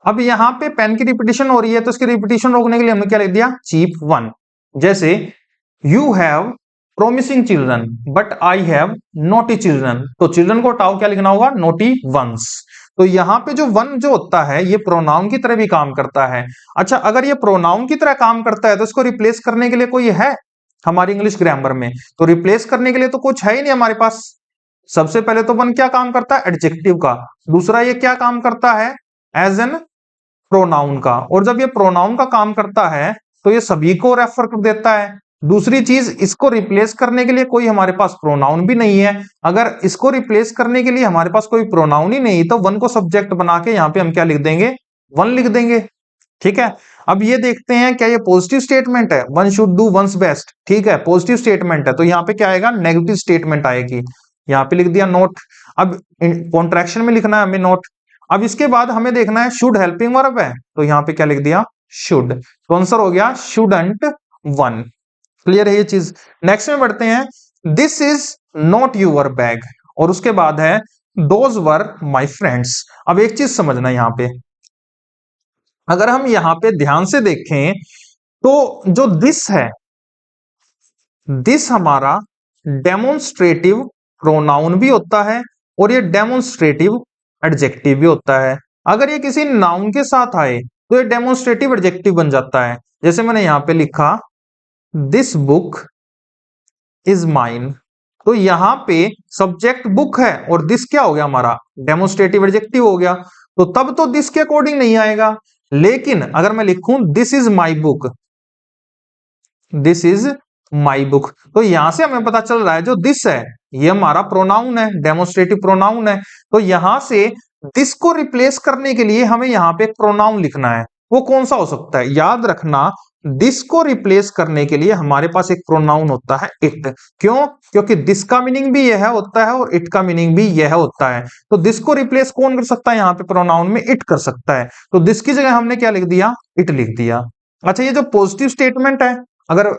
अब यहां पे पेन की रिपीटिशन हो रही है तो इसकी रिपीटिशन रोकने के लिए हमने क्या लिख दिया, चीप वन। जैसे you have promising children but I have naughty children, तो चिल्ड्रन को हटाओ, क्या लिखना होगा, नोटी वंस। तो यहां पे जो वन जो होता है ये प्रोनाउन की तरह भी काम करता है। अच्छा, अगर ये प्रोनाउन की तरह काम करता है तो इसको रिप्लेस करने के लिए कोई है हमारी इंग्लिश ग्रामर में? तो रिप्लेस करने के लिए तो कुछ है ही नहीं हमारे पास। सबसे पहले तो वन क्या काम करता है, एडजेक्टिव का। दूसरा ये क्या काम करता है, एज एन प्रोनाउन का। और जब ये प्रोनाउन का काम करता है तो ये सभी को रेफर कर देता है। दूसरी चीज, इसको रिप्लेस करने के लिए कोई हमारे पास प्रोनाउन भी नहीं है। अगर इसको रिप्लेस करने के लिए हमारे पास कोई प्रोनाउन ही नहीं तो वन को सब्जेक्ट बना के यहां पे हम क्या लिख देंगे, वन लिख देंगे। ठीक है, अब ये देखते हैं क्या ये पॉजिटिव स्टेटमेंट है, one should do one's best. ठीक है, पॉजिटिव स्टेटमेंट है तो यहाँ पे क्या आएगा, नेगेटिव स्टेटमेंट आएगी। यहाँ पे लिख दिया नोट। अब कॉन्ट्रैक्शन में लिखना है हमें नोट। अब इसके बाद हमें देखना है शुड हेल्पिंग वर्ब है तो यहाँ पे क्या लिख दिया, शुड। तो आंसर हो गया शुडंट वन। क्लियर है ये चीज। नेक्स्ट में बढ़ते हैं, this is not your bag, और उसके बाद है दोज वर माई फ्रेंड्स। अब एक चीज समझना यहां पे, अगर हम यहां पे ध्यान से देखें तो जो दिस है, दिस हमारा डेमोन्स्ट्रेटिव प्रोनाउन भी होता है और ये डेमोन्स्ट्रेटिव एडजेक्टिव भी होता है। अगर ये किसी नाउन के साथ आए तो ये डेमोन्स्ट्रेटिव एडजेक्टिव बन जाता है। जैसे मैंने यहां पे लिखा दिस बुक इज माइन, तो यहां पे सब्जेक्ट बुक है और दिस क्या हो गया हमारा, डेमोन्स्ट्रेटिव एडजेक्टिव हो गया। तो तब तो दिस के अकॉर्डिंग नहीं आएगा। लेकिन अगर मैं लिखूं this is my book, this is my book, तो यहां से हमें पता चल रहा है जो दिस है ये हमारा प्रोनाउन है, डेमोन्स्ट्रेटिव प्रोनाउन है। तो यहां से दिस को रिप्लेस करने के लिए हमें यहां पे एक प्रोनाउन लिखना है। वो कौन सा हो सकता है, याद रखना दिस को रिप्लेस करने के लिए हमारे पास एक प्रोनाउन होता है इट। क्यों, क्योंकि दिस का मीनिंग भी यह होता है और इट का मीनिंग भी यह होता है। तो दिस को रिप्लेस कौन कर सकता है, यहाँ पे प्रोनाउन में इट कर सकता है। तो दिस की जगह हमने क्या लिख दिया, इट लिख दिया। अच्छा, ये जो पॉजिटिव स्टेटमेंट है, अगर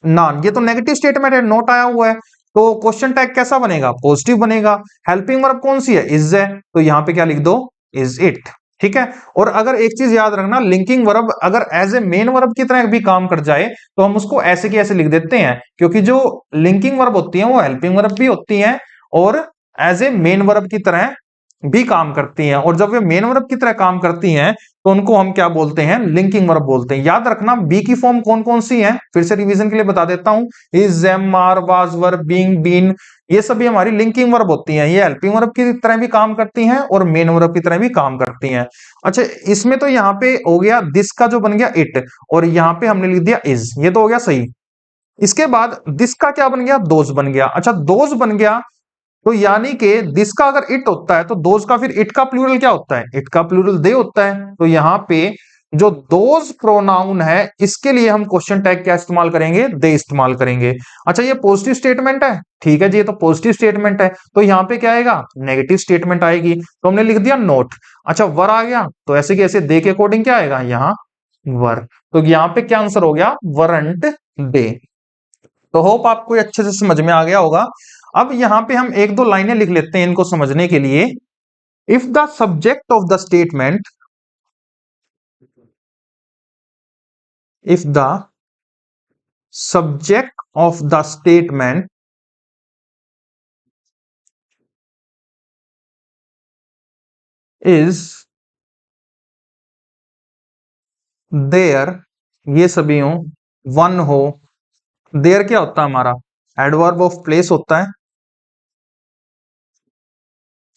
ना, ये तो नेगेटिव स्टेटमेंट है, नोट आया हुआ है, तो क्वेश्चन टैग कैसा बनेगा, पॉजिटिव बनेगा। हेल्पिंग वर्ब कौन सी है, इज है, तो यहां पे क्या लिख दो, इज इट। ठीक है, और अगर एक चीज याद रखना, लिंकिंग वर्ब अगर एज ए मेन वर्ब की तरह भी काम कर जाए तो हम उसको ऐसे की ऐसे लिख देते हैं, क्योंकि जो लिंकिंग वर्ब होती है वो हेल्पिंग वर्ब भी होती हैं और एज ए मेन वर्ब की तरह भी काम करती हैं। और जब वे मेन वर्ब की तरह काम करती हैं तो उनको हम क्या बोलते हैं, लिंकिंग वर्ब बोलते हैं। याद रखना बी की फॉर्म कौन कौन सी है, फिर से रिवीजन के लिए बता देता हूं, is, am, are, was, were, being, been, ये सभी हमारी लिंकिंग वर्ब होती हैं। ये हेल्पिंग वर्ब की तरह भी काम करती हैं और मेन वर्ब की तरह भी काम करती हैं। अच्छा, इसमें तो यहाँ पे हो गया दिस का जो बन गया इट, और यहाँ पे हमने लिख दिया इज, ये तो हो गया सही। इसके बाद दिस का क्या बन गया, दोज बन गया। अच्छा, दोज बन गया तो यानी कि दिस का अगर इट होता है तो दोज का फिर इट का प्लूरल क्या होता है, इट का प्लूरल दे होता है। तो यहां पे जो दोज प्रोनाउन है इसके लिए हम क्वेश्चन टैग क्या इस्तेमाल करेंगे, दे इस्तेमाल करेंगे। अच्छा, ये पॉजिटिव स्टेटमेंट है, ठीक है जी, ये तो पॉजिटिव स्टेटमेंट है, तो यहां पे क्या आएगा, नेगेटिव स्टेटमेंट आएगी, तो हमने लिख दिया नोट। अच्छा, वर आ गया तो ऐसे कि ऐसे दे के अकॉर्डिंग क्या आएगा, यहाँ वर। तो यहां पे क्या आंसर हो गया, वरंट दे। तो होप आपको अच्छे से समझ में आ गया होगा। अब यहां पे हम एक दो लाइनें लिख लेते हैं इनको समझने के लिए। If the subject of the statement, if the subject of the statement is there, ये सभी हो, वन हो, देयर क्या होता है हमारा, एडवर्ब ऑफ प्लेस होता है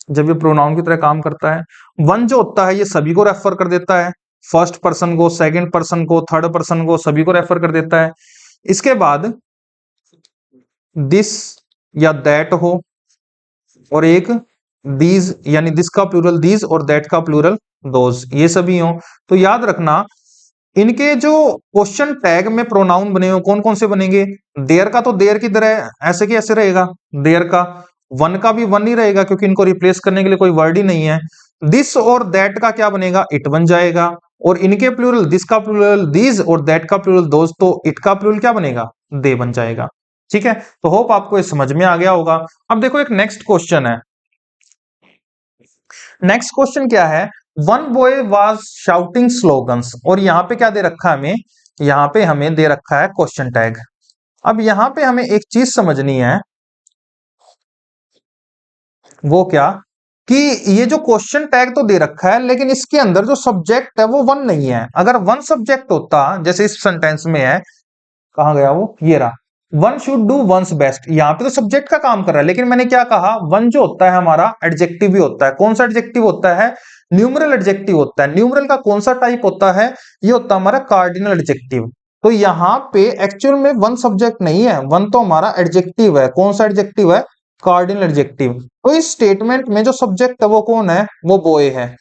जब ये प्रोनाउन की तरह काम करता है। वन जो होता है ये सभी को रेफर कर देता है, फर्स्ट पर्सन को, सेकंड पर्सन को, थर्ड पर्सन को, सभी को रेफर कर देता है। इसके बाद दिस या दैट हो, और एक दीज, यानी दिस का प्लूरल दीज और दैट का प्लूरल दोज, ये सभी हो। तो याद रखना इनके जो क्वेश्चन टैग में प्रोनाउन बने हुए कौन कौन से बनेंगे। देयर का तो देयर की तरह ऐसे की ऐसे रहेगा देयर का। वन का भी वन ही रहेगा क्योंकि इनको रिप्लेस करने के लिए कोई वर्ड ही नहीं है। दिस और दैट का क्या बनेगा, इट बन जाएगा। और इनके प्लूरल दिस का प्लूरल दीज और दैट का प्लूरल दोज, तो इट का प्लूरल क्या बनेगा, दे बन जाएगा। ठीक है, तो होप आपको ये समझ में आ गया होगा। अब देखो एक नेक्स्ट क्वेश्चन है। नेक्स्ट क्वेश्चन क्या है, one boy was shouting slogans, और यहां पे क्या दे रखा है हमें, यहां पे हमें दे रखा है क्वेश्चन टैग। अब यहां पे हमें एक चीज समझनी है, वो क्या, कि ये जो क्वेश्चन टैग तो दे रखा है लेकिन इसके अंदर जो सब्जेक्ट है वो वन नहीं है। अगर वन सब्जेक्ट होता, जैसे इस सेंटेंस में है, कहां गया वो, ये रहा, one should do one's best, यहां पे तो सब्जेक्ट का काम कर रहा है, लेकिन मैंने क्या कहा, वन जो होता है हमारा एडजेक्टिव भी होता है। कौन सा एडजेक्टिव होता है, न्यूमरल एडजेक्टिव होता है। न्यूमरल का कौन सा टाइप होता है, ये होता है हमारा कार्डिनल एडजेक्टिव। तो यहां पे एक्चुअल में वन सब्जेक्ट नहीं है, वन तो हमारा एडजेक्टिव है। कौन सा एडजेक्टिव है, कार्डिनल एडजेक्टिव। तो इस स्टेटमेंट में जो सब्जेक्ट है वो कौन है, वो बॉय है।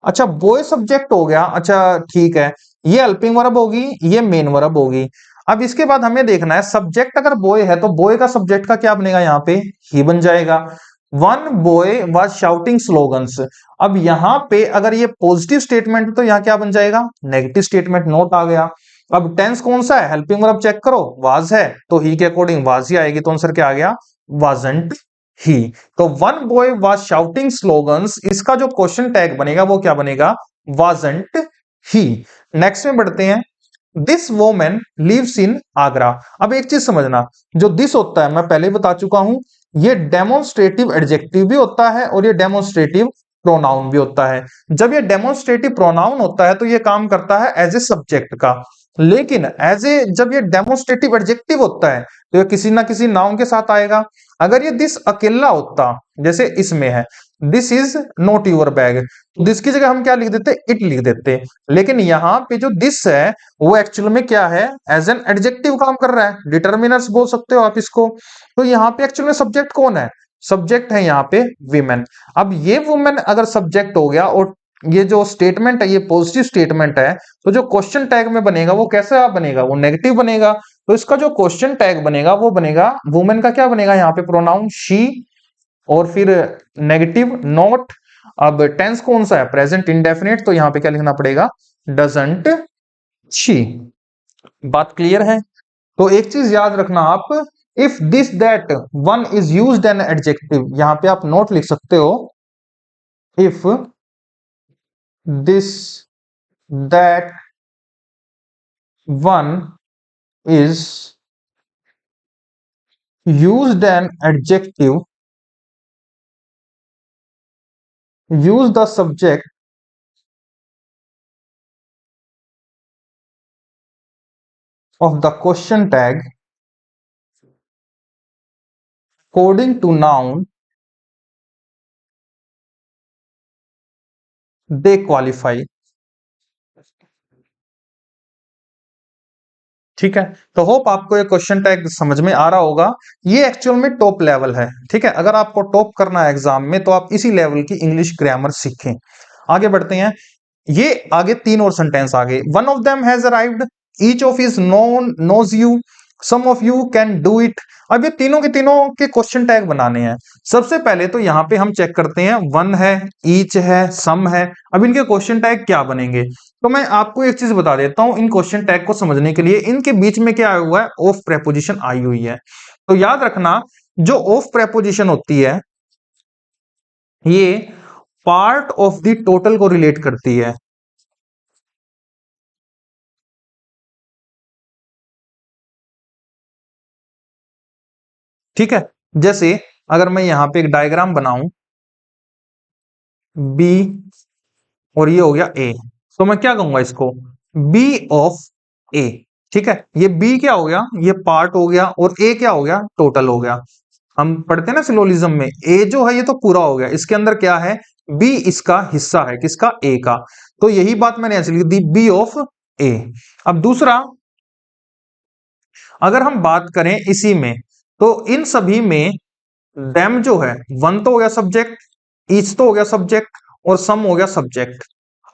अच्छा, बॉय सब्जेक्ट हो गया, अच्छा ठीक है, ये हेल्पिंग वर्ब होगी, ये मेन वर्ब होगी। अब इसके बाद हमें देखना है सब्जेक्ट अगर बॉय है तो बॉय का सब्जेक्ट का क्या बनेगा, यहां पे ही बन जाएगा। One boy was shouting slogans. अब यहां पे अगर ये पॉजिटिव स्टेटमेंट तो यहां क्या बन जाएगा, नेगेटिव स्टेटमेंट नोट आ गया। अब टेंस कौन सा है, हेल्पिंग वर्ब चेक करो, वाज है तो ही के अकॉर्डिंग वाज ही आएगी, तो आंसर क्या आ गया, वाजंट ही। तो one boy was shouting slogans, इसका जो क्वेश्चन टैग बनेगा वो क्या बनेगा, वाजंट ही। नेक्स्ट में बढ़ते हैं, this women lives in Agra. अब एक चीज समझना, जो दिस होता है मैं पहले बता चुका हूं, ये डेमोन्स्ट्रेटिव एडजेक्टिव भी होता है और ये डेमोन्स्ट्रेटिव प्रोनाउन भी होता है। जब ये डेमोन्स्ट्रेटिव प्रोनाउन होता है तो ये काम करता है एज ए सब्जेक्ट का, लेकिन एज ए जब ये डेमोन्स्ट्रेटिव एडजेक्टिव होता है तो ये किसी ना किसी नाउन के साथ आएगा। अगर ये दिस अकेला होता, जैसे इसमें है this is not your bag, तो दिस की जगह हम क्या लिख देते, इट लिख देते। लेकिन यहां पे जो दिस है वो एक्चुअल में क्या है, एज एन एडजेक्टिव काम कर रहा है, डिटर्मिनर्स बोल सकते हो आप इसको। तो यहाँ पे एक्चुअल में सब्जेक्ट कौन है, सब्जेक्ट है यहाँ पे वीमेन। अब ये वुमेन अगर सब्जेक्ट हो गया और ये जो स्टेटमेंट है ये पॉजिटिव स्टेटमेंट है, तो जो क्वेश्चन टैग में बनेगा वो कैसा बनेगा, वो नेगेटिव बनेगा। तो इसका जो क्वेश्चन टैग बनेगा वो बनेगा, वुमेन का क्या बनेगा यहाँ पे, प्रोनाउन शी, और फिर नेगेटिव नॉट। अब टेंस कौन सा है, प्रेजेंट इंडेफिनिट, तो यहां पे क्या लिखना पड़ेगा, डजंट शी। बात क्लियर है। तो एक चीज याद रखना आप, if this that one is used an adjective, यहां पे आप नोट लिख सकते हो, if this that one is used an adjective, use the subject of the question tag according to noun, they qualify। ठीक है, तो होप आपको ये क्वेश्चन टैग समझ में आ रहा होगा। ये एक्चुअल में टॉप लेवल है। ठीक है, अगर आपको टॉप करना है एग्जाम में तो आप इसी लेवल की इंग्लिश ग्रामर सीखें। आगे बढ़ते हैं, ये आगे तीन और सेंटेंस आगे, one of them has arrived, each of is known knows you, some of you can do it. अब ये तीनों के तीनों के क्वेश्चन टैग बनाने हैं। सबसे पहले तो यहां पे हम चेक करते हैं, वन है, ईच है, सम है। अब इनके क्वेश्चन टैग क्या बनेंगे, तो मैं आपको एक चीज बता देता हूं, इन क्वेश्चन टैग को समझने के लिए इनके बीच में क्या आया हुआ है, ऑफ प्रेपोजिशन आई हुई है। तो याद रखना, जो ऑफ प्रेपोजिशन होती है ये पार्ट ऑफ द टोटल को रिलेट करती है। ठीक है, जैसे अगर मैं यहां पे एक डायग्राम बनाऊं, बी और ये हो गया ए, तो मैं क्या कहूंगा इसको, बी ऑफ ए। ठीक है, ये बी क्या हो गया, ये पार्ट हो गया, और ए क्या हो गया, टोटल हो गया। हम पढ़ते हैं ना सिलोजिज्म में, ए जो है ये तो पूरा हो गया, इसके अंदर क्या है, बी इसका हिस्सा है, किसका, ए का। तो यही बात मैंने ऐसे लिख दी, बी ऑफ ए। अब दूसरा, अगर हम बात करें इसी में, तो इन सभी में देम जो है, वन तो हो गया सब्जेक्ट, ईच तो हो गया सब्जेक्ट, और सम हो गया सब्जेक्ट।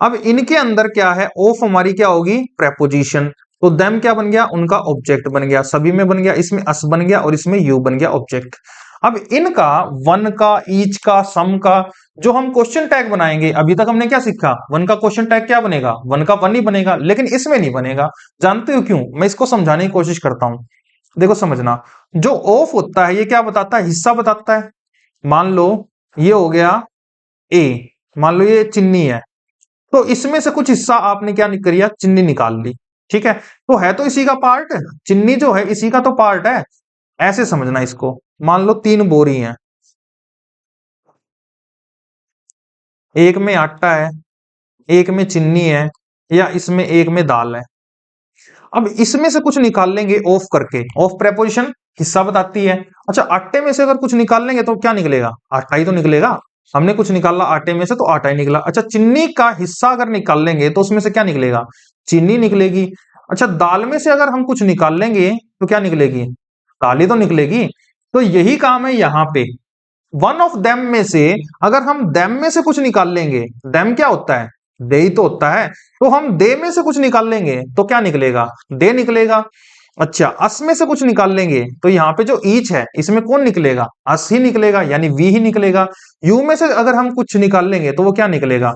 अब इनके अंदर क्या है, ऑफ हमारी क्या होगी, प्रेपोजिशन। तो देम क्या बन गया, उनका ऑब्जेक्ट बन गया, सभी में बन गया, इसमें अस बन गया और इसमें यू बन गया ऑब्जेक्ट। अब इनका, वन का, ईच का, सम का जो हम क्वेश्चन टैग बनाएंगे, अभी तक हमने क्या सीखा, वन का क्वेश्चन टैग क्या बनेगा, वन का वन ही बनेगा, लेकिन इसमें नहीं बनेगा। जानते हो क्यों? मैं इसको समझाने की कोशिश करता हूं। देखो समझना, जो ऑफ होता है ये क्या बताता है, हिस्सा बताता है। मान लो ये हो गया ए, मान लो ये चिन्नी है, तो इसमें से कुछ हिस्सा आपने क्या किया, चिन्नी निकाल ली। ठीक है, तो है तो इसी का पार्ट, चिन्नी जो है इसी का तो पार्ट है। ऐसे समझना इसको। मान लो 3 बोरी हैं, एक में आटा है, एक में चिन्नी है, या इसमें एक में दाल है। अब इसमें से कुछ निकाल लेंगे ऑफ करके, ऑफ प्रेपोजिशन हिस्सा बताती है। अच्छा, आटे में से अगर कुछ निकाल लेंगे तो क्या निकलेगा, आटा ही तो निकलेगा। हमने कुछ निकाला आटे में से तो आटा ही निकला। अच्छा, चीनी का हिस्सा अगर निकाल लेंगे तो उसमें से क्या निकलेगा, चीनी निकलेगी। अच्छा, दाल में से अगर हम कुछ निकाल लेंगे तो क्या निकलेगी, दाल ही तो निकलेगी। तो यही काम है यहाँ पे, वन ऑफ देम में से अगर हम देम में से कुछ निकाल लेंगे, देम क्या होता है, दे ही तो होता है, तो हम दे में से कुछ निकाल लेंगे तो क्या निकलेगा, दे निकलेगा। अच्छा, अस में से कुछ निकाल लेंगे तो यहाँ पे जो ईच है इसमें कौन निकलेगा, अस ही निकलेगा, यानी वी ही निकलेगा। यू में से अगर हम कुछ निकाल लेंगे तो वो क्या निकलेगा,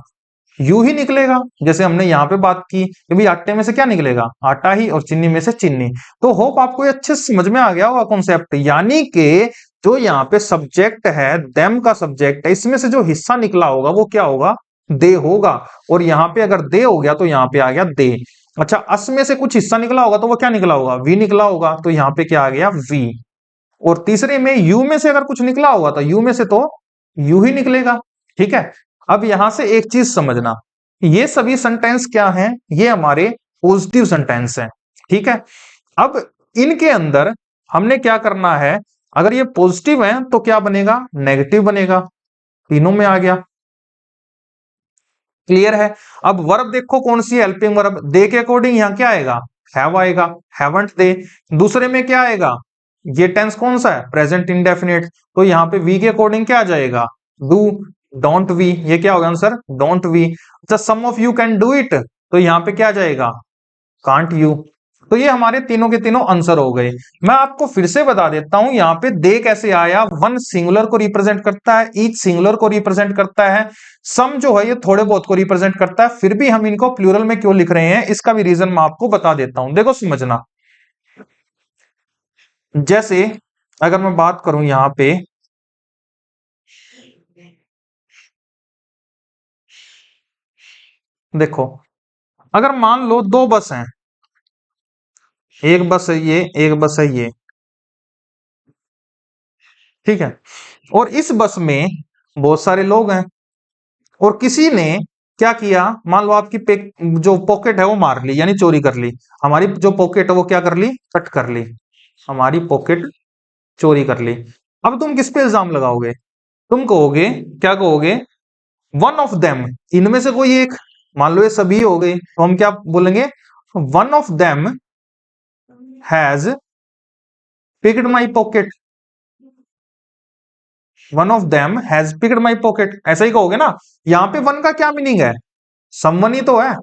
यू ही निकलेगा। जैसे हमने यहाँ पे बात की कि भाई आटे में से क्या निकलेगा, आटा ही, और चीनी में से चीनी। तो होप आपको ये अच्छे से समझ में आ गया होगा कॉन्सेप्ट। यानी कि जो यहाँ पे सब्जेक्ट है, देम का सब्जेक्ट है, इसमें से जो हिस्सा निकला होगा वो क्या होगा, दे होगा। और यहाँ पे अगर दे हो गया तो यहाँ पे आ गया दे। अच्छा, अस में से कुछ हिस्सा निकला होगा तो वो क्या निकला होगा, वी निकला होगा, तो यहाँ पे क्या आ गया, वी। और तीसरे में यू में से अगर कुछ निकला होगा तो यू में से तो यू ही निकलेगा। ठीक है, अब यहां से एक चीज समझना, ये सभी सेंटेंस क्या हैं, ये हमारे पॉजिटिव सेंटेंस हैं। ठीक है, अब इनके अंदर हमने क्या करना है, अगर ये पॉजिटिव है तो क्या बनेगा, नेगेटिव बनेगा। तीनों में आ गया, क्लियर है। अब वर्ब देखो कौन सी हेल्पिंग वर्ब, दे के अकॉर्डिंग यहां क्या आएगा, हैव आएगा, हैवंट दे। दूसरे में क्या आएगा, ये टेंस कौन सा है, प्रेजेंट इंडेफिनिट, तो यहाँ पे वी के अकॉर्डिंग क्या आ जाएगा, डू। डोंट वी, ये क्या होगा आंसर, डोंट वी। अच्छा, some of you can do it, तो यहाँ पे क्या आ जाएगा, कांट यू। तो ये हमारे तीनों के तीनों आंसर हो गए। मैं आपको फिर से बता देता हूं यहाँ पे दे कैसे आया, वन सिंगुलर को रिप्रेजेंट करता है, ईच सिंगुलर को रिप्रेजेंट करता है, सम जो है ये थोड़े बहुत को रिप्रेजेंट करता है। फिर भी हम इनको प्लूरल में क्यों लिख रहे हैं, इसका भी रीजन मैं आपको बता देता हूं, देखो समझना। जैसे अगर मैं बात करूं यहाँ पे, देखो अगर मान लो 2 बस हैं, एक बस है ये, एक बस है ये, ठीक है, और इस बस में बहुत सारे लोग हैं, और किसी ने क्या किया, मान लो आपकी जो पॉकेट है वो मार ली, यानी चोरी कर ली। हमारी जो पॉकेट है वो क्या कर ली, कट कर ली, हमारी पॉकेट चोरी कर ली। अब तुम किस पे इल्जाम लगाओगे, तुम कहोगे, क्या कहोगे, वन ऑफ देम, इनमें से कोई एक। मान लो ये सभी हो गए तो हम क्या बोलेंगे, one of them has picked my pocket, one of them has picked my pocket, ऐसा ही कहोगे ना। यहाँ पे वन का क्या मीनिंग है, समवन ही तो है,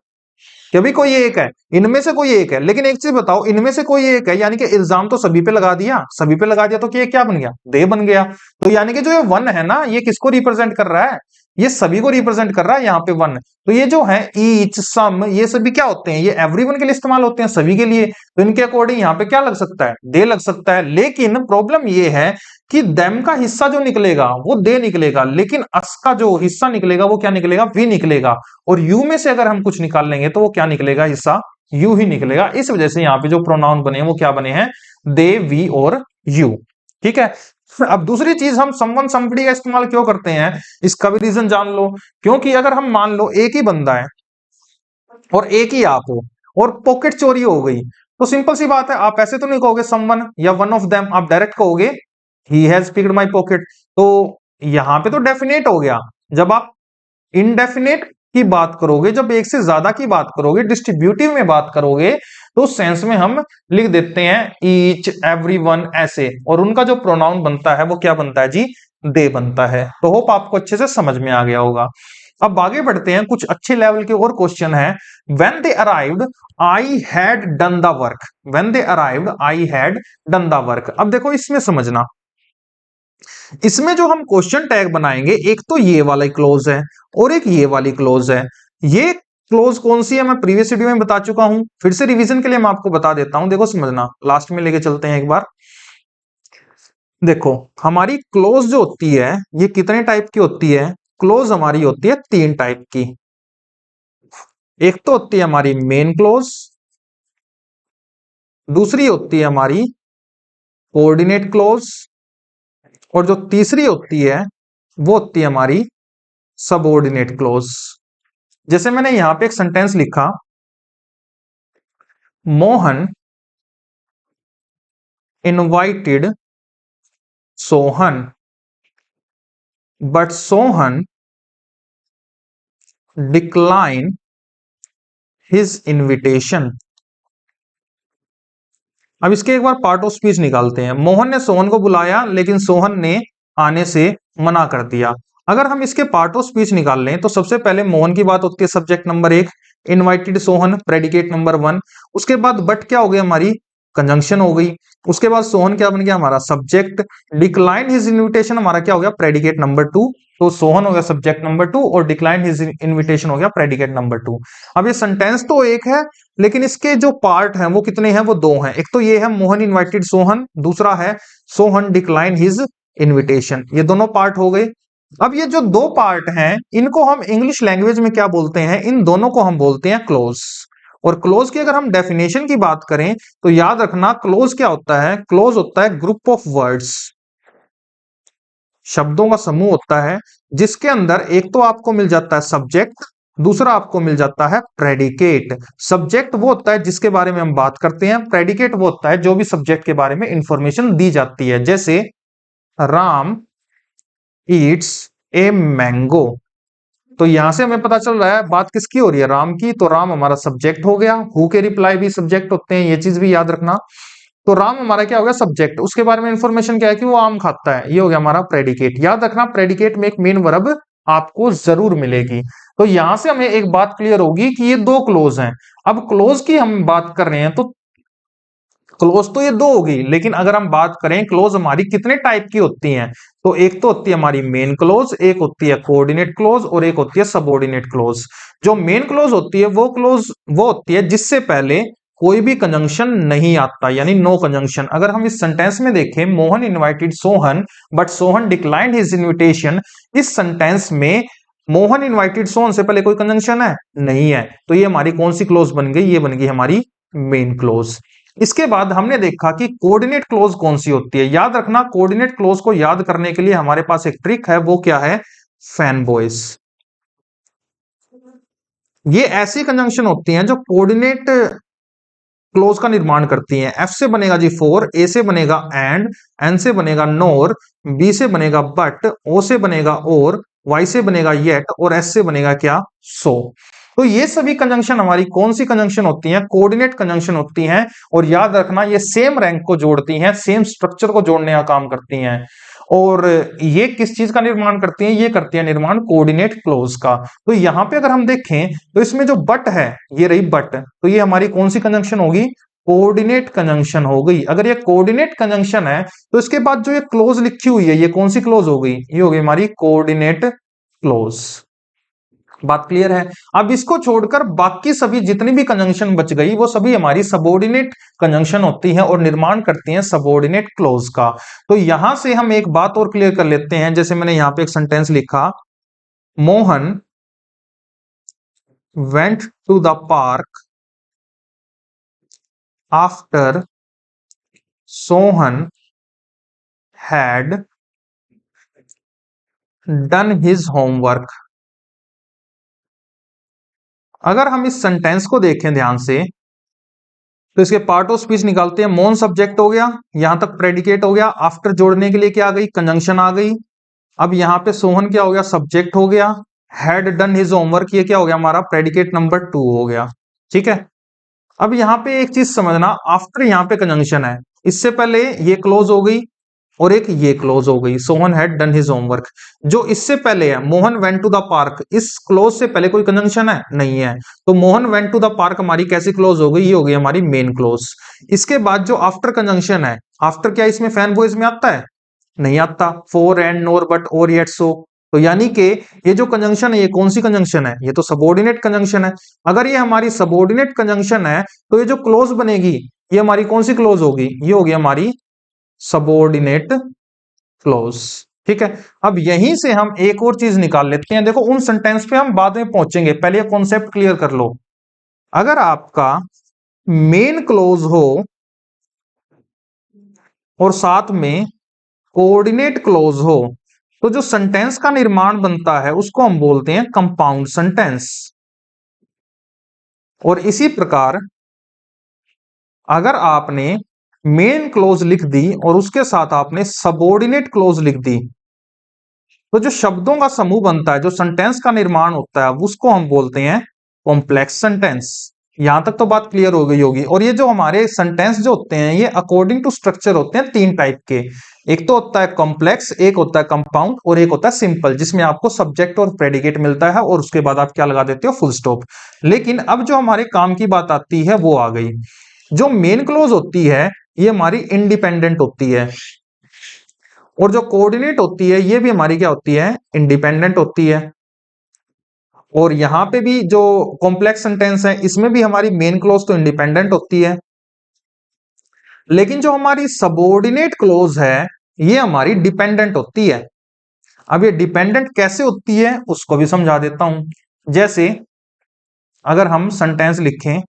कि भी कोई एक है, इनमें से कोई एक है। लेकिन एक चीज बताओ, इनमें से कोई एक है, यानी कि इल्जाम तो सभी पे लगा दिया, सभी पे लगा दिया, तो ये क्या बन गया, दे बन गया। तो यानी कि जो ये वन है ना, ये किसको रिप्रेजेंट कर रहा है, ये सभी को रिप्रेजेंट कर रहा है यहाँ पे वन। तो ये जो है ईच, सम, ये सभी क्या होते हैं, ये एवरीवन के लिए इस्तेमाल होते हैं, सभी के लिए। तो इनके अकॉर्डिंग यहाँ पे क्या लग सकता है, दे लग सकता है। लेकिन प्रॉब्लम ये है कि देम का हिस्सा जो निकलेगा वो दे निकलेगा, लेकिन अस का जो हिस्सा निकलेगा वो क्या निकलेगा, वी निकलेगा। और यू में से अगर हम कुछ निकाल लेंगे तो वो क्या निकलेगा, हिस्सा यू ही निकलेगा। इस वजह से यहाँ पे जो प्रोनाउन बने हैं वो क्या बने हैं, दे, वी और यू। ठीक है, अब दूसरी चीज, हम समवन समबडी का इस्तेमाल क्यों करते हैं, इसका भी रीजन जान लो। क्योंकि अगर हम मान लो एक ही बंदा है और एक ही आप हो, और पॉकेट चोरी हो गई, तो सिंपल सी बात है, आप ऐसे तो नहीं कहोगे समवन या वन ऑफ देम, आप डायरेक्ट कहोगे he has picked my pocket. तो यहां पे तो डेफिनेट हो गया। जब आप इनडेफिनेट की बात करोगे, जब एक से ज्यादा की बात करोगे, डिस्ट्रीब्यूटिव में बात करोगे, तो उस सेंस में हम लिख देते हैं ईच, एवरीवन ऐसे, और उनका जो प्रोनाउन बनता है वो क्या बनता है जी, दे बनता है। तो होप आपको अच्छे से समझ में आ गया होगा। अब आगे बढ़ते हैं, कुछ अच्छे लेवल के और क्वेश्चन है। When they arrived I had done the work, when they arrived I had done the work. अब देखो इसमें समझना, इसमें जो हम क्वेश्चन टैग बनाएंगे, एक तो ये वाला क्लोज है और एक ये वाली क्लोज है। ये क्लोज कौन सी है मैं प्रीवियस वीडियो में बता चुका हूं, फिर से रिवीजन के लिए मैं आपको बता देता हूं। देखो समझना, लास्ट में लेके चलते हैं एक बार। देखो हमारी क्लोज जो होती है ये कितने टाइप की होती है, क्लोज हमारी होती है 3 टाइप की। एक तो होती है हमारी मेन क्लोज, दूसरी होती है हमारी कोऑर्डिनेट क्लोज, और जो तीसरी होती है वो होती है हमारी सबऑर्डिनेट क्लोज। जैसे मैंने यहां पे एक सेंटेंस लिखा, Mohan invited Sohan but Sohan decline his invitation. अब इसके एक बार पार्ट ऑफ स्पीच निकालते हैं। मोहन ने सोहन को बुलाया लेकिन सोहन ने आने से मना कर दिया। अगर हम इसके पार्ट ऑफ स्पीच निकाल लें तो सबसे पहले मोहन की बात होती है, subject number 1, invited Sohan predicate number 1, उसके बाद बट क्या हो गई हमारी, कंजंक्शन हो गई, उसके बाद सोहन क्या बन गया हमारा सब्जेक्ट, डिक्लाइन हिज इनविटेशन हमारा क्या हो गया प्रेडिकेट नंबर 2, तो सोहन हो गया सब्जेक्ट नंबर 2 और डिक्लाइन हिज इनविटेशन हो गया प्रेडिकेट नंबर 2। अब ये सेंटेंस तो एक है लेकिन इसके जो पार्ट हैं वो कितने हैं, वो 2 हैं। एक तो ये है मोहन इनवाइटेड सोहन, दूसरा है सोहन डिक्लाइन हिज इनविटेशन, ये दोनों पार्ट हो गए। अब ये जो 2 पार्ट हैं इनको हम इंग्लिश लैंग्वेज में क्या बोलते हैं, इन दोनों को हम बोलते हैं क्लोज। और क्लोज की अगर हम डेफिनेशन की बात करें तो याद रखना क्लोज क्या होता है, क्लोज होता है ग्रुप ऑफ वर्ड्स, शब्दों का समूह होता है जिसके अंदर एक तो आपको मिल जाता है सब्जेक्ट, दूसरा आपको मिल जाता है प्रेडिकेट। सब्जेक्ट वो होता है जिसके बारे में हम बात करते हैं, प्रेडिकेट वो होता है जो भी सब्जेक्ट के बारे में इंफॉर्मेशन दी जाती है। जैसे राम ईट्स ए मैंगो, तो यहां से हमें पता चल रहा है बात किसकी हो रही है, राम की, तो राम हमारा सब्जेक्ट हो गया। हु के रिप्लाई भी सब्जेक्ट होते हैं, ये चीज भी याद रखना। तो राम हमारा क्या हो गया सब्जेक्ट, उसके बारे में इंफॉर्मेशन क्या है कि वो आम खाता है, ये हो गया हमारा प्रेडिकेट। याद रखना प्रेडिकेट में एक मेन वर्ब आपको जरूर मिलेगी। तो यहां से हमें एक बात क्लियर होगी कि ये 2 क्लोज हैं। अब क्लोज की हम बात कर रहे हैं तो क्लोज तो ये 2 होगी, लेकिन अगर हम बात करें क्लोज हमारी कितने टाइप की होती हैं, तो एक तो होती है हमारी मेन क्लोज, एक होती है कोऑर्डिनेट क्लोज और एक होती है सबऑर्डिनेट क्लोज। जो मेन क्लोज होती है वो क्लोज वो होती है जिससे पहले कोई भी कंजंक्शन नहीं आता, यानी नो कंजंक्शन। अगर हम इस सेंटेंस में देखें, Mohan invited Sohan but Sohan declined his invitation, इस सेंटेंस में मोहन इनवाइटेड सोहन से पहले कोई कंजंक्शन है नहीं है, तो ये हमारी कौन सी क्लोज बन गई, ये बन गई हमारी मेन क्लोज। इसके बाद हमने देखा कि कोऑर्डिनेट क्लोज कौन सी होती है। याद रखना कोऑर्डिनेट क्लोज को याद करने के लिए हमारे पास एक ट्रिक है, वो क्या है, फैन बॉयज। ये ऐसी कंजंक्शन होती हैं जो कोऑर्डिनेट क्लोज का निर्माण करती हैं। एफ से बनेगा जी फॉर, ए से बनेगा एंड, एन से बनेगा नोर, बी से बनेगा बट, ओ से बनेगा और, वाई से बनेगा येट और एस से बनेगा क्या, सो। तो ये सभी कंजंक्शन हमारी कौन सी कंजंक्शन होती हैं, कोऑर्डिनेट कंजंक्शन होती हैं। और याद रखना ये सेम रैंक को जोड़ती हैं, सेम स्ट्रक्चर को जोड़ने का काम करती हैं। और ये किस चीज का निर्माण करती हैं, ये करती है निर्माण कोऑर्डिनेट क्लोज का। तो यहां पे अगर हम देखें तो इसमें जो बट है, ये रही बट, तो ये हमारी कौन सी कंजंक्शन होगी, कोऑर्डिनेट कंजंक्शन हो गई। अगर ये कोऑर्डिनेट कंजंक्शन है तो इसके बाद जो ये क्लोज लिखी हुई है, ये कौन सी क्लोज हो गई, ये हो गई हमारी कोऑर्डिनेट क्लोज। बात क्लियर है। अब इसको छोड़कर बाकी सभी जितनी भी कंजंक्शन बच गई वो सभी हमारी सबऑर्डिनेट कंजंक्शन होती हैं और निर्माण करती हैं सबऑर्डिनेट क्लोज का। तो यहां से हम एक बात और क्लियर कर लेते हैं। जैसे मैंने यहां पे एक सेंटेंस लिखा, Mohan went to the park after Sohan had done his homework. अगर हम इस सेंटेंस को देखें ध्यान से तो इसके पार्ट ऑफ स्पीच निकालते हैं। मोन सब्जेक्ट हो गया, यहां तक प्रेडिकेट हो गया, आफ्टर जोड़ने के लिए क्या आ गई, कंजंक्शन आ गई। अब यहां पे सोहन क्या हो गया, सब्जेक्ट हो गया, हैड डन हिज होमवर्क, ये क्या हो गया हमारा प्रेडिकेट नंबर 2 हो गया। ठीक है, अब यहां पे एक चीज समझना, आफ्टर यहां पे कंजंक्शन है, इससे पहले ये क्लोज हो गई और एक ये क्लोज हो गई, Sohan had done his homework. जो इससे पहले है Mohan went to the park, इस क्लोज से पहले कोई कंजंक्शन है नहीं है, तो Mohan went to the park हमारी कैसी क्लोज हो गई, ये हो गई हमारी मेन क्लोज। इसके बाद जो आफ्टर कंजंक्शन है, आफ्टर क्या इसमें फैन वॉइस में आता है, नहीं आता, फॉर एंड नोर बट और येट सो, तो यानी कि ये जो कंजंक्शन है ये कौन सी कंजंक्शन है, ये तो सबऑर्डिनेट कंजंक्शन है। अगर ये हमारी सबऑर्डिनेट कंजंक्शन है तो ये जो क्लोज बनेगी ये हमारी कौन सी क्लोज होगी, ये होगी हमारी सबऑर्डिनेट क्लोज। ठीक है, अब यहीं से हम एक और चीज निकाल लेते हैं, देखो उन सेंटेंस पे हम बाद में पहुंचेंगे, पहले ये कॉन्सेप्ट क्लियर कर लो। अगर आपका मेन क्लोज हो और साथ में कोऑर्डिनेट क्लोज हो तो जो सेंटेंस का निर्माण बनता है उसको हम बोलते हैं कंपाउंड सेंटेंस। और इसी प्रकार अगर आपने मेन क्लोज लिख दी और उसके साथ आपने सबऑर्डिनेट क्लोज लिख दी तो जो शब्दों का समूह बनता है, जो सेंटेंस का निर्माण होता है, उसको हम बोलते हैं कॉम्प्लेक्स सेंटेंस। यहां तक तो बात क्लियर हो गई होगी। और ये जो हमारे सेंटेंस जो होते हैं ये अकॉर्डिंग टू स्ट्रक्चर होते हैं तीन टाइप के, एक तो होता है कॉम्प्लेक्स, एक होता है कंपाउंड और एक होता है सिंपल, जिसमें आपको सब्जेक्ट और प्रेडिकेट मिलता है और उसके बाद आप क्या लगा देते हो, फुल स्टॉप। लेकिन अब जो हमारे काम की बात आती है वो आ गई, जो मेन क्लोज होती है ये हमारी इंडिपेंडेंट होती है और जो कोऑर्डिनेट होती है ये भी हमारी क्या होती है, इंडिपेंडेंट होती है। और यहां पे भी जो कॉम्प्लेक्स सेंटेंस है इसमें भी हमारी मेन क्लोज तो इंडिपेंडेंट होती है, लेकिन जो हमारी सबऑर्डिनेट क्लोज है ये हमारी डिपेंडेंट होती है। अब ये डिपेंडेंट कैसे होती है उसको भी समझा देता हूं। जैसे अगर हम सेंटेंस लिखें,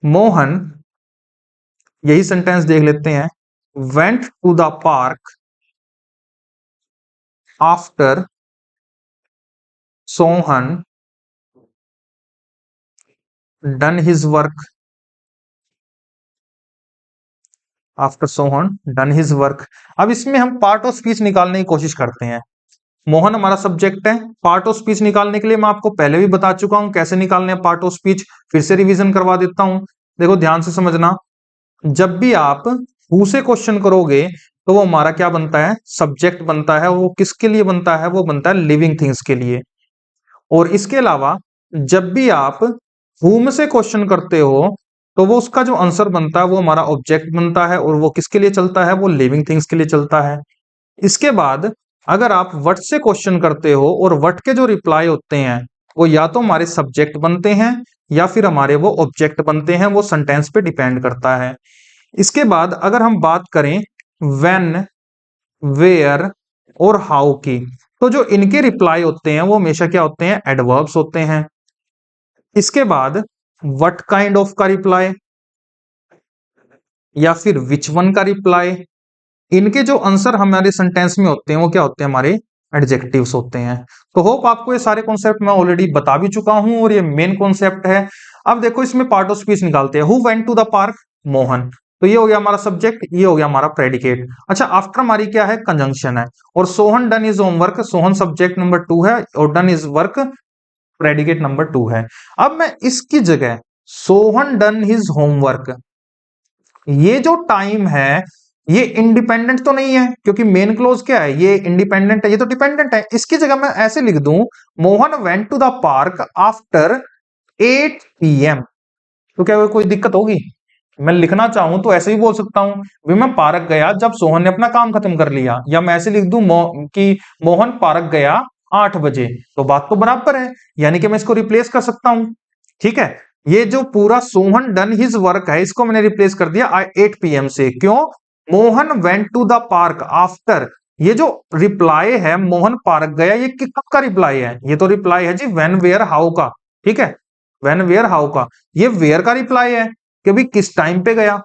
मोहन, यही सेंटेंस देख लेते हैं, went to the park after Sohan done his work, after Sohan done his work. अब इसमें हम पार्ट ऑफ स्पीच निकालने की कोशिश करते हैं। मोहन हमारा सब्जेक्ट है, पार्ट ऑफ स्पीच निकालने के लिए मैं आपको पहले भी बता चुका हूं कैसे निकालने हैं पार्ट ऑफ स्पीच, फिर से रिवीजन करवा देता हूं। देखो ध्यान से समझना, जब भी आप हु से क्वेश्चन करोगे तो वो हमारा क्या बनता है, सब्जेक्ट बनता है। वो किसके लिए बनता है, वो बनता है लिविंग थिंग्स के लिए। और इसके अलावा जब भी आप whom से क्वेश्चन करते हो तो वो उसका जो आंसर बनता है वो हमारा ऑब्जेक्ट बनता है और वो किसके लिए चलता है, वो लिविंग थिंग्स के लिए चलता है। इसके बाद अगर आप व्हाट से क्वेश्चन करते हो और व्हाट के जो रिप्लाई होते हैं वो या तो हमारे सब्जेक्ट बनते हैं या फिर हमारे वो ऑब्जेक्ट बनते हैं, वो सेंटेंस पे डिपेंड करता है। इसके बाद अगर हम बात करें व्हेन, वेयर और हाउ की, तो जो इनके रिप्लाई होते हैं वो हमेशा क्या होते हैं, एडवर्ब्स होते हैं। इसके बाद व्हाट काइंड ऑफ का रिप्लाई या फिर विच वन का रिप्लाई, इनके जो आंसर हमारे सेंटेंस में होते हैं वो क्या होते हैं, हमारे एडजेक्टिव्स होते हैं। तो होप आपको ये सारे कॉन्सेप्ट मैं ऑलरेडी बता भी चुका हूं और ये मेन कॉन्सेप्ट है। अब देखो इसमें पार्ट ऑफ स्पीच निकालते हैं। Who went to the park, Mohan, तो ये हो गया हमारा सब्जेक्ट, ये हो गया हमारा प्रेडिकेट। अच्छा, आफ्टर हमारी क्या है, कंजंक्शन है। और Sohan done is homework, Sohan subject number 2 है और done is work predicate number 2 है। अब मैं इसकी जगह सोहन डन हिज होमवर्क, ये जो टाइम है ये इंडिपेंडेंट तो नहीं है क्योंकि मेन क्लोज क्या है, ये इंडिपेंडेंट है, ये तो डिपेंडेंट है। इसकी जगह मैं ऐसे लिख दूं, Mohan went to the park after 8 PM, तो क्या कोई दिक्कत होगी? मैं लिखना चाहूं तो ऐसे ही बोल सकता हूं, भी मैं पार्क गया जब सोहन ने अपना काम खत्म कर लिया। या मैं ऐसे लिख दूं कि मोहन पार्क गया 8 बजे, तो बात तो बराबर है, यानी कि मैं इसको रिप्लेस कर सकता हूं। ठीक है, ये जो पूरा सोहन डन हिज वर्क है इसको मैंने रिप्लेस कर दिया 8 PM से। क्यों? Mohan went to the park after, ये जो रिप्लाई है मोहन पार्क गया, ये कब का रिप्लाई है, ये तो रिप्लाई है जी व्हेन वेयर हाउ का। ठीक है, व्हेन वेयर हाउ का, ये वेयर का रिप्लाई है कि भाई किस टाइम पे गया।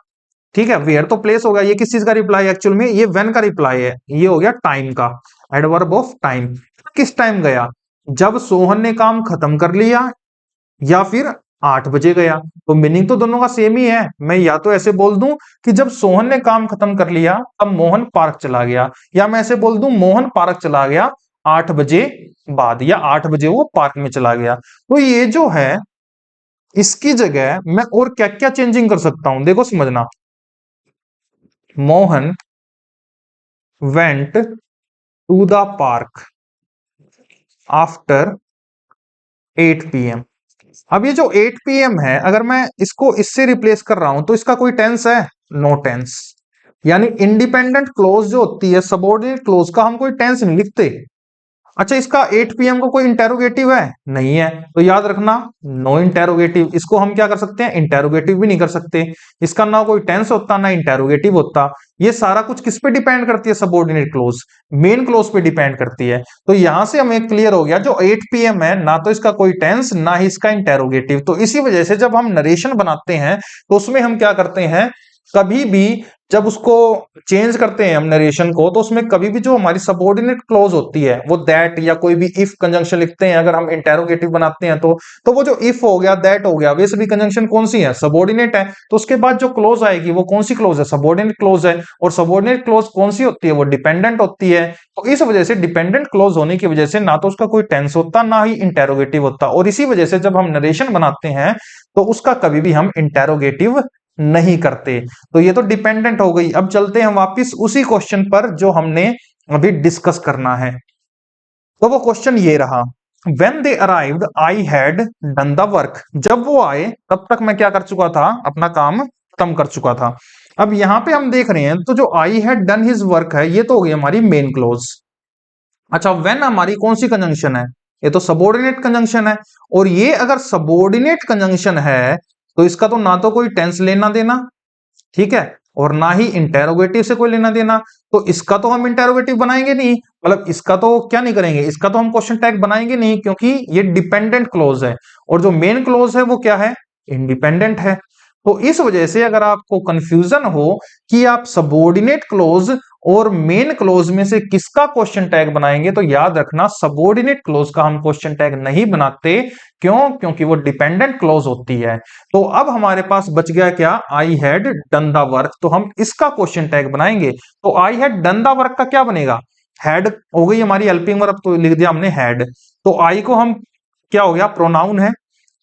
ठीक है, वेयर तो प्लेस हो गया, ये किस चीज का रिप्लाई है एक्चुअल में, ये व्हेन का रिप्लाई है, ये हो गया टाइम का, एडवर्ब ऑफ टाइम। किस टाइम गया, जब सोहन ने काम खत्म कर लिया या फिर 8 बजे गया। तो मीनिंग तो दोनों का सेम ही है। मैं या तो ऐसे बोल दूं कि जब सोहन ने काम खत्म कर लिया तब मोहन पार्क चला गया, या मैं ऐसे बोल दूं मोहन पार्क चला गया 8 बजे बाद, या 8 बजे वो पार्क में चला गया। तो ये जो है इसकी जगह मैं और क्या क्या चेंजिंग कर सकता हूं, देखो समझना। Mohan went to the park after 8 PM। अब ये जो 8 PM है, अगर मैं इसको इससे रिप्लेस कर रहा हूं तो इसका कोई टेंस है? No tense. यानी इंडिपेंडेंट क्लोज जो होती है, सबऑर्डिनेट क्लोज का हम कोई टेंस नहीं लिखते। अच्छा, इसका 8 PM का कोई इंटेरोगेटिव है? नहीं है। तो याद रखना, नो इंटेरोगेटिव। इसको हम क्या कर सकते हैं? इंटेरोगेटिव भी नहीं कर सकते। इसका ना कोई टेंस होता ना इंटेरोगेटिव होता। ये सारा कुछ किस पे डिपेंड करती है? सबऑर्डिनेट क्लोज, मेन क्लोज पे डिपेंड करती है। तो यहां से हमें क्लियर हो गया, जो 8 PM है ना तो इसका कोई टेंस ना ही इसका इंटेरोगेटिव। तो इसी वजह से जब हम नरेशन बनाते हैं तो उसमें हम क्या करते हैं, कभी भी जब उसको चेंज करते हैं हम नरेशन को, तो उसमें कभी भी जो हमारी सबऑर्डिनेट क्लॉज होती है वो दैट या कोई भी इफ कंजंक्शन लिखते हैं, अगर हम इंटेरोगेटिव बनाते हैं तो वो जो इफ हो गया, दैट हो गया, वे सभी कंजंक्शन कौन सी है? सबऑर्डिनेट है। तो उसके बाद जो क्लॉज आएगी वो कौन सी क्लॉज है? सबऑर्डिनेट क्लॉज है। और सबऑर्डिनेट क्लॉज कौन सी होती है? वो डिपेंडेंट होती है। तो इस वजह से डिपेंडेंट क्लॉज होने की वजह से ना तो उसका कोई टेंस होता ना ही इंटेरोगेटिव होता, और इसी वजह से जब हम नरेशन बनाते हैं तो उसका कभी भी हम इंटेरोगेटिव नहीं करते। तो ये तो डिपेंडेंट हो गई। अब चलते हैं वापस उसी क्वेश्चन पर जो हमने अभी डिस्कस करना है। तो वो क्वेश्चन ये रहा, When they arrived, I had done the work। जब वो आए तब तक मैं क्या कर चुका था? अपना काम खत्म कर चुका था। अब यहां पे हम देख रहे हैं तो जो I had done his work है, ये तो हो गई हमारी मेन क्लोज। अच्छा, when हमारी कौन सी कंजंक्शन है? ये तो सबऑर्डिनेट कंजंक्शन है। और ये अगर सबऑर्डिनेट कंजंक्शन है तो इसका तो ना तो कोई टेंस लेना देना, ठीक है, और ना ही इंटेरोगेटिव से कोई लेना देना। तो इसका तो हम इंटेरोगेटिव बनाएंगे नहीं, मतलब इसका तो क्या नहीं करेंगे, इसका तो हम क्वेश्चन टैग बनाएंगे नहीं, क्योंकि ये डिपेंडेंट क्लोज है। और जो मेन क्लोज है वो क्या है? इंडिपेंडेंट है। तो इस वजह से अगर आपको कंफ्यूजन हो कि आप सबऑर्डिनेट क्लोज और मेन क्लोज में से किसका क्वेश्चन टैग बनाएंगे, तो याद रखना सबऑर्डिनेट क्लोज का हम क्वेश्चन टैग नहीं बनाते। क्यों? क्योंकि वो डिपेंडेंट क्लोज होती है। तो अब हमारे पास बच गया क्या? आई हैड डन द वर्क। तो हम इसका क्वेश्चन टैग बनाएंगे। तो आई हैड डन द वर्क का क्या बनेगा? हैड हो गई हमारी हेल्पिंग वर्ब, तो लिख दिया हमने हैड। तो आई को हम क्या हो गया? प्रोनाउन है,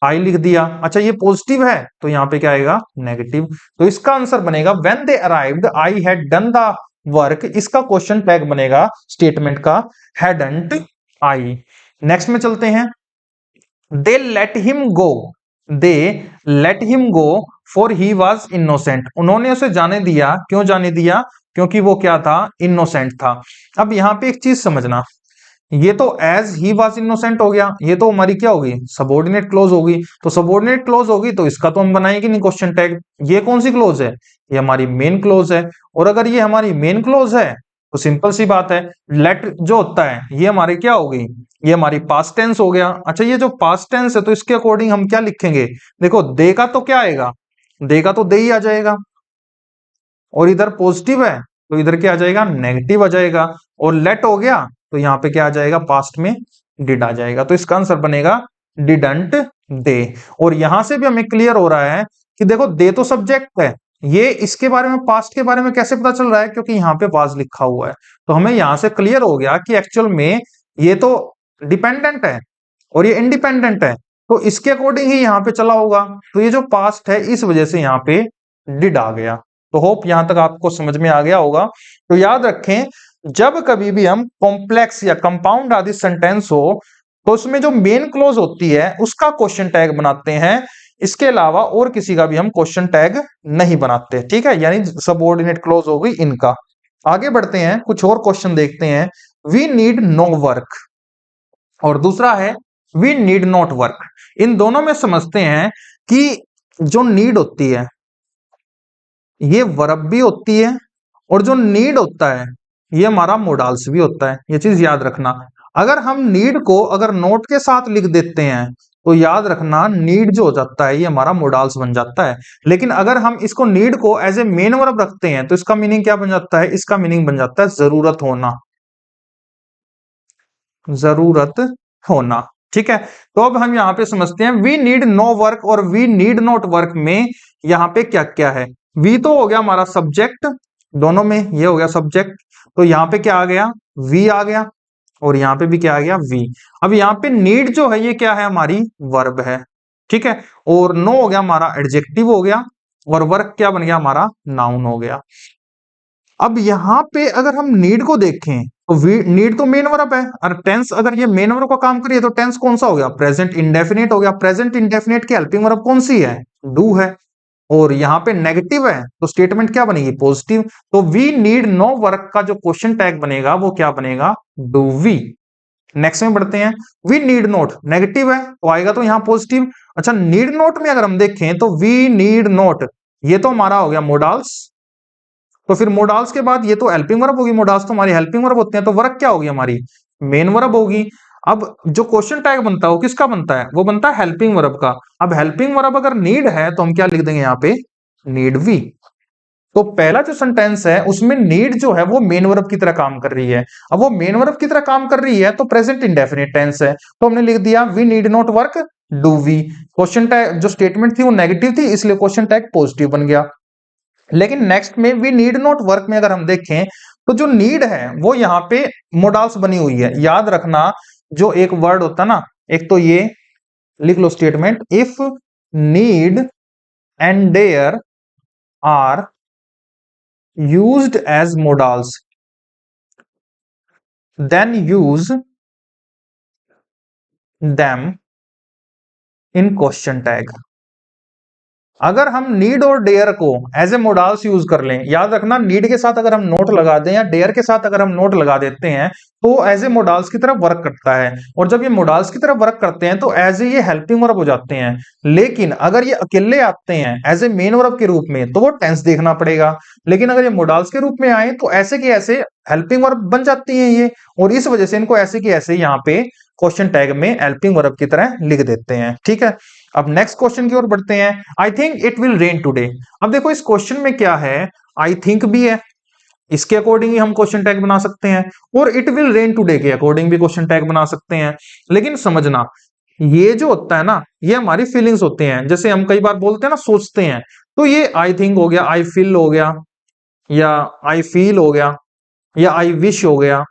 आई लिख दिया। अच्छा, ये पॉजिटिव है तो यहां पे क्या आएगा? नेगेटिव। तो इसका आंसर बनेगा when they arrived I had done the work. इसका क्वेश्चन टैग बनेगा स्टेटमेंट का हैडंट आई। नेक्स्ट में चलते हैं। They let him go, they let him go for he was innocent. उन्होंने उसे जाने दिया। क्यों जाने दिया? क्योंकि वो क्या था? इनोसेंट था। अब यहां पे एक चीज समझना, ये तो एज ही वाज इनोसेंट हो गया, ये तो हमारी क्या होगी? सबऑर्डिनेट क्लोज होगी। तो सबऑर्डिनेट क्लोज होगी तो इसका तो हम बनाएंगे नहीं क्वेश्चन टैग। ये कौन सी क्लोज है? ये हमारी मेन क्लोज है। और अगर ये हमारी मेन क्लोज है तो सिंपल सी बात है, लेट जो होता है ये हमारी क्या हो गई? ये हमारी पास्ट टेंस हो गया। अच्छा, ये जो पास्ट टेंस है तो इसके अकॉर्डिंग हम क्या लिखेंगे? देखो, दे का तो क्या आएगा? दे का तो दे ही आ जाएगा। और इधर पॉजिटिव है तो इधर क्या आ जाएगा? नेगेटिव आ जाएगा। और लेट हो गया तो यहाँ पे क्या आ जाएगा? पास्ट में डिड आ जाएगा। तो इसका आंसर बनेगा डिडंट दे। और यहां से भी हमें क्लियर हो रहा है कि देखो, दे तो सब्जेक्ट है। ये इसके बारे में, पास्ट के बारे में कैसे पता चल रहा है? क्योंकि यहाँ पे वाज लिखा हुआ है। तो हमें यहां से क्लियर हो गया कि एक्चुअल में ये तो डिपेंडेंट है और ये इंडिपेंडेंट है। तो इसके अकॉर्डिंग ही यहाँ पे चला होगा। तो ये जो पास्ट है इस वजह से यहाँ पे डिड आ गया। तो होप यहां तक आपको समझ में आ गया होगा। तो याद रखें, जब कभी भी हम कॉम्प्लेक्स या कंपाउंड आदि सेंटेंस हो तो उसमें जो मेन क्लोज होती है उसका क्वेश्चन टैग बनाते हैं। इसके अलावा और किसी का भी हम क्वेश्चन टैग नहीं बनाते, ठीक है। यानी सबऑर्डिनेट क्लोज हो गई इनका। आगे बढ़ते हैं, कुछ और क्वेश्चन देखते हैं। वी नीड नो वर्क और दूसरा है वी नीड नॉट वर्क। इन दोनों में समझते हैं कि जो नीड होती है ये वर्ब भी होती है, और जो नीड होता है ये हमारा मोडाल्स भी होता है। ये चीज याद रखना। अगर हम नीड को अगर नोट के साथ लिख देते हैं तो याद रखना नीड जो हो जाता है ये हमारा मोडाल्स बन जाता है। लेकिन अगर हम इसको नीड को एज ए मेन वर्ब रखते हैं तो इसका मीनिंग क्या बन जाता है? इसका मीनिंग बन जाता है जरूरत होना, जरूरत होना, ठीक है। तो अब हम यहाँ पे समझते हैं वी नीड नो वर्क और वी नीड नॉट वर्क में यहाँ पे क्या क्या है। वी तो हो गया हमारा सब्जेक्ट, दोनों में ये हो गया सब्जेक्ट। तो यहाँ पे क्या आ गया? वी आ गया। और यहाँ पे भी क्या आ गया वी। अब यहाँ पे नीड जो है ये क्या है, हमारी वर्ब है, ठीक है। और नो हो गया हमारा एडजेक्टिव हो गया, और वर्क क्या बन गया हमारा, नाउन हो गया। अब यहाँ पे अगर हम नीड को देखें तो नीड तो मेन वर्ब है, और टेंस अगर ये मेन वर्ब का काम करिए तो टेंस कौन सा हो गया, प्रेजेंट इंडेफिनिट हो गया। प्रेजेंट इंडेफिनिट की हेल्पिंग वर्ब कौन सी है, डू है। और यहाँ पे नेगेटिव है तो स्टेटमेंट क्या बनेगी, पॉजिटिव। तो वी नीड नो वर्क का जो क्वेश्चन टैग बनेगा वो क्या बनेगा, डू वी। नेक्स्ट में बढ़ते हैं, वी नीड नोट, नेगेटिव है तो आएगा तो यहाँ पॉजिटिव। अच्छा, नीड नोट में अगर हम देखें तो वी नीड नोट, ये तो हमारा हो गया मोडाल्स। तो फिर मोडाल्स के बाद ये तो हेल्पिंग वर्ब होगी, मोडाल्स तो हमारी हेल्पिंग वर्ब होते हैं, तो वर्क क्या होगी हमारी, मेन वर्ब होगी। अब जो क्वेश्चन टैग बनता है वो किसका बनता है, वो बनता है हेल्पिंग वर्ब का। अब हेल्पिंग वर्ब अगर नीड है तो हम क्या लिख देंगे यहाँ पे, नीड वी। तो पहला जो सेंटेंस है उसमें नीड जो है वो मेन वर्ब की तरह काम कर रही है। अब वो मेन वर्ब की तरह काम कर रही है तो प्रेजेंट इंडेफिनिट टेंस है, तो हमने लिख दिया we need not work, do we. Question tag जो स्टेटमेंट थी वो नेगेटिव थी, इसलिए क्वेश्चन टैग पॉजिटिव बन गया। लेकिन नेक्स्ट में वी नीड नॉट वर्क में अगर हम देखें तो जो नीड है वो यहाँ पे मोडाल्स बनी हुई है। याद रखना, जो एक वर्ड होता है ना, एक तो ये लिख लो statement, if need and dare are used as modals then use them in question tag. अगर हम नीड और डेयर को एज ए मोडाल्स यूज कर लें, याद रखना नीड के साथ अगर हम नोट लगा दें या डेयर के साथ अगर हम नोट लगा देते हैं तो एज ए मोडाल्स की तरह वर्क करता है। और जब ये मोडाल्स की तरह वर्क करते हैं तो एज ए ये हेल्पिंग वर्ब हो जाते हैं। लेकिन अगर ये अकेले आते हैं एज ए मेन वर्ब के रूप में तो वो टेंस देखना पड़ेगा। लेकिन अगर ये मोडाल्स के रूप में आए तो ऐसे के ऐसे हेल्पिंग वर्ब बन जाती हैं ये, और इस वजह से इनको ऐसे के ऐसे यहाँ पे क्वेश्चन टैग में हेल्पिंग वर्ब की तरह लिख देते हैं, ठीक है। अब नेक्स्ट क्वेश्चन की ओर बढ़ते हैं, I think it will rain today. अब देखो इस क्वेश्चन में क्या है, आई थिंक भी है, इसके अकॉर्डिंग ही हम क्वेश्चन टैग बना सकते हैं, और इट विल रेन टुडे के अकॉर्डिंग भी क्वेश्चन टैग बना सकते हैं। लेकिन समझना, ये जो होता है ना ये हमारी फीलिंग्स होते हैं। जैसे हम कई बार बोलते हैं ना, सोचते हैं, तो ये आई थिंक हो गया, आई फील हो गया, या आई फील हो गया, या आई विश हो गया,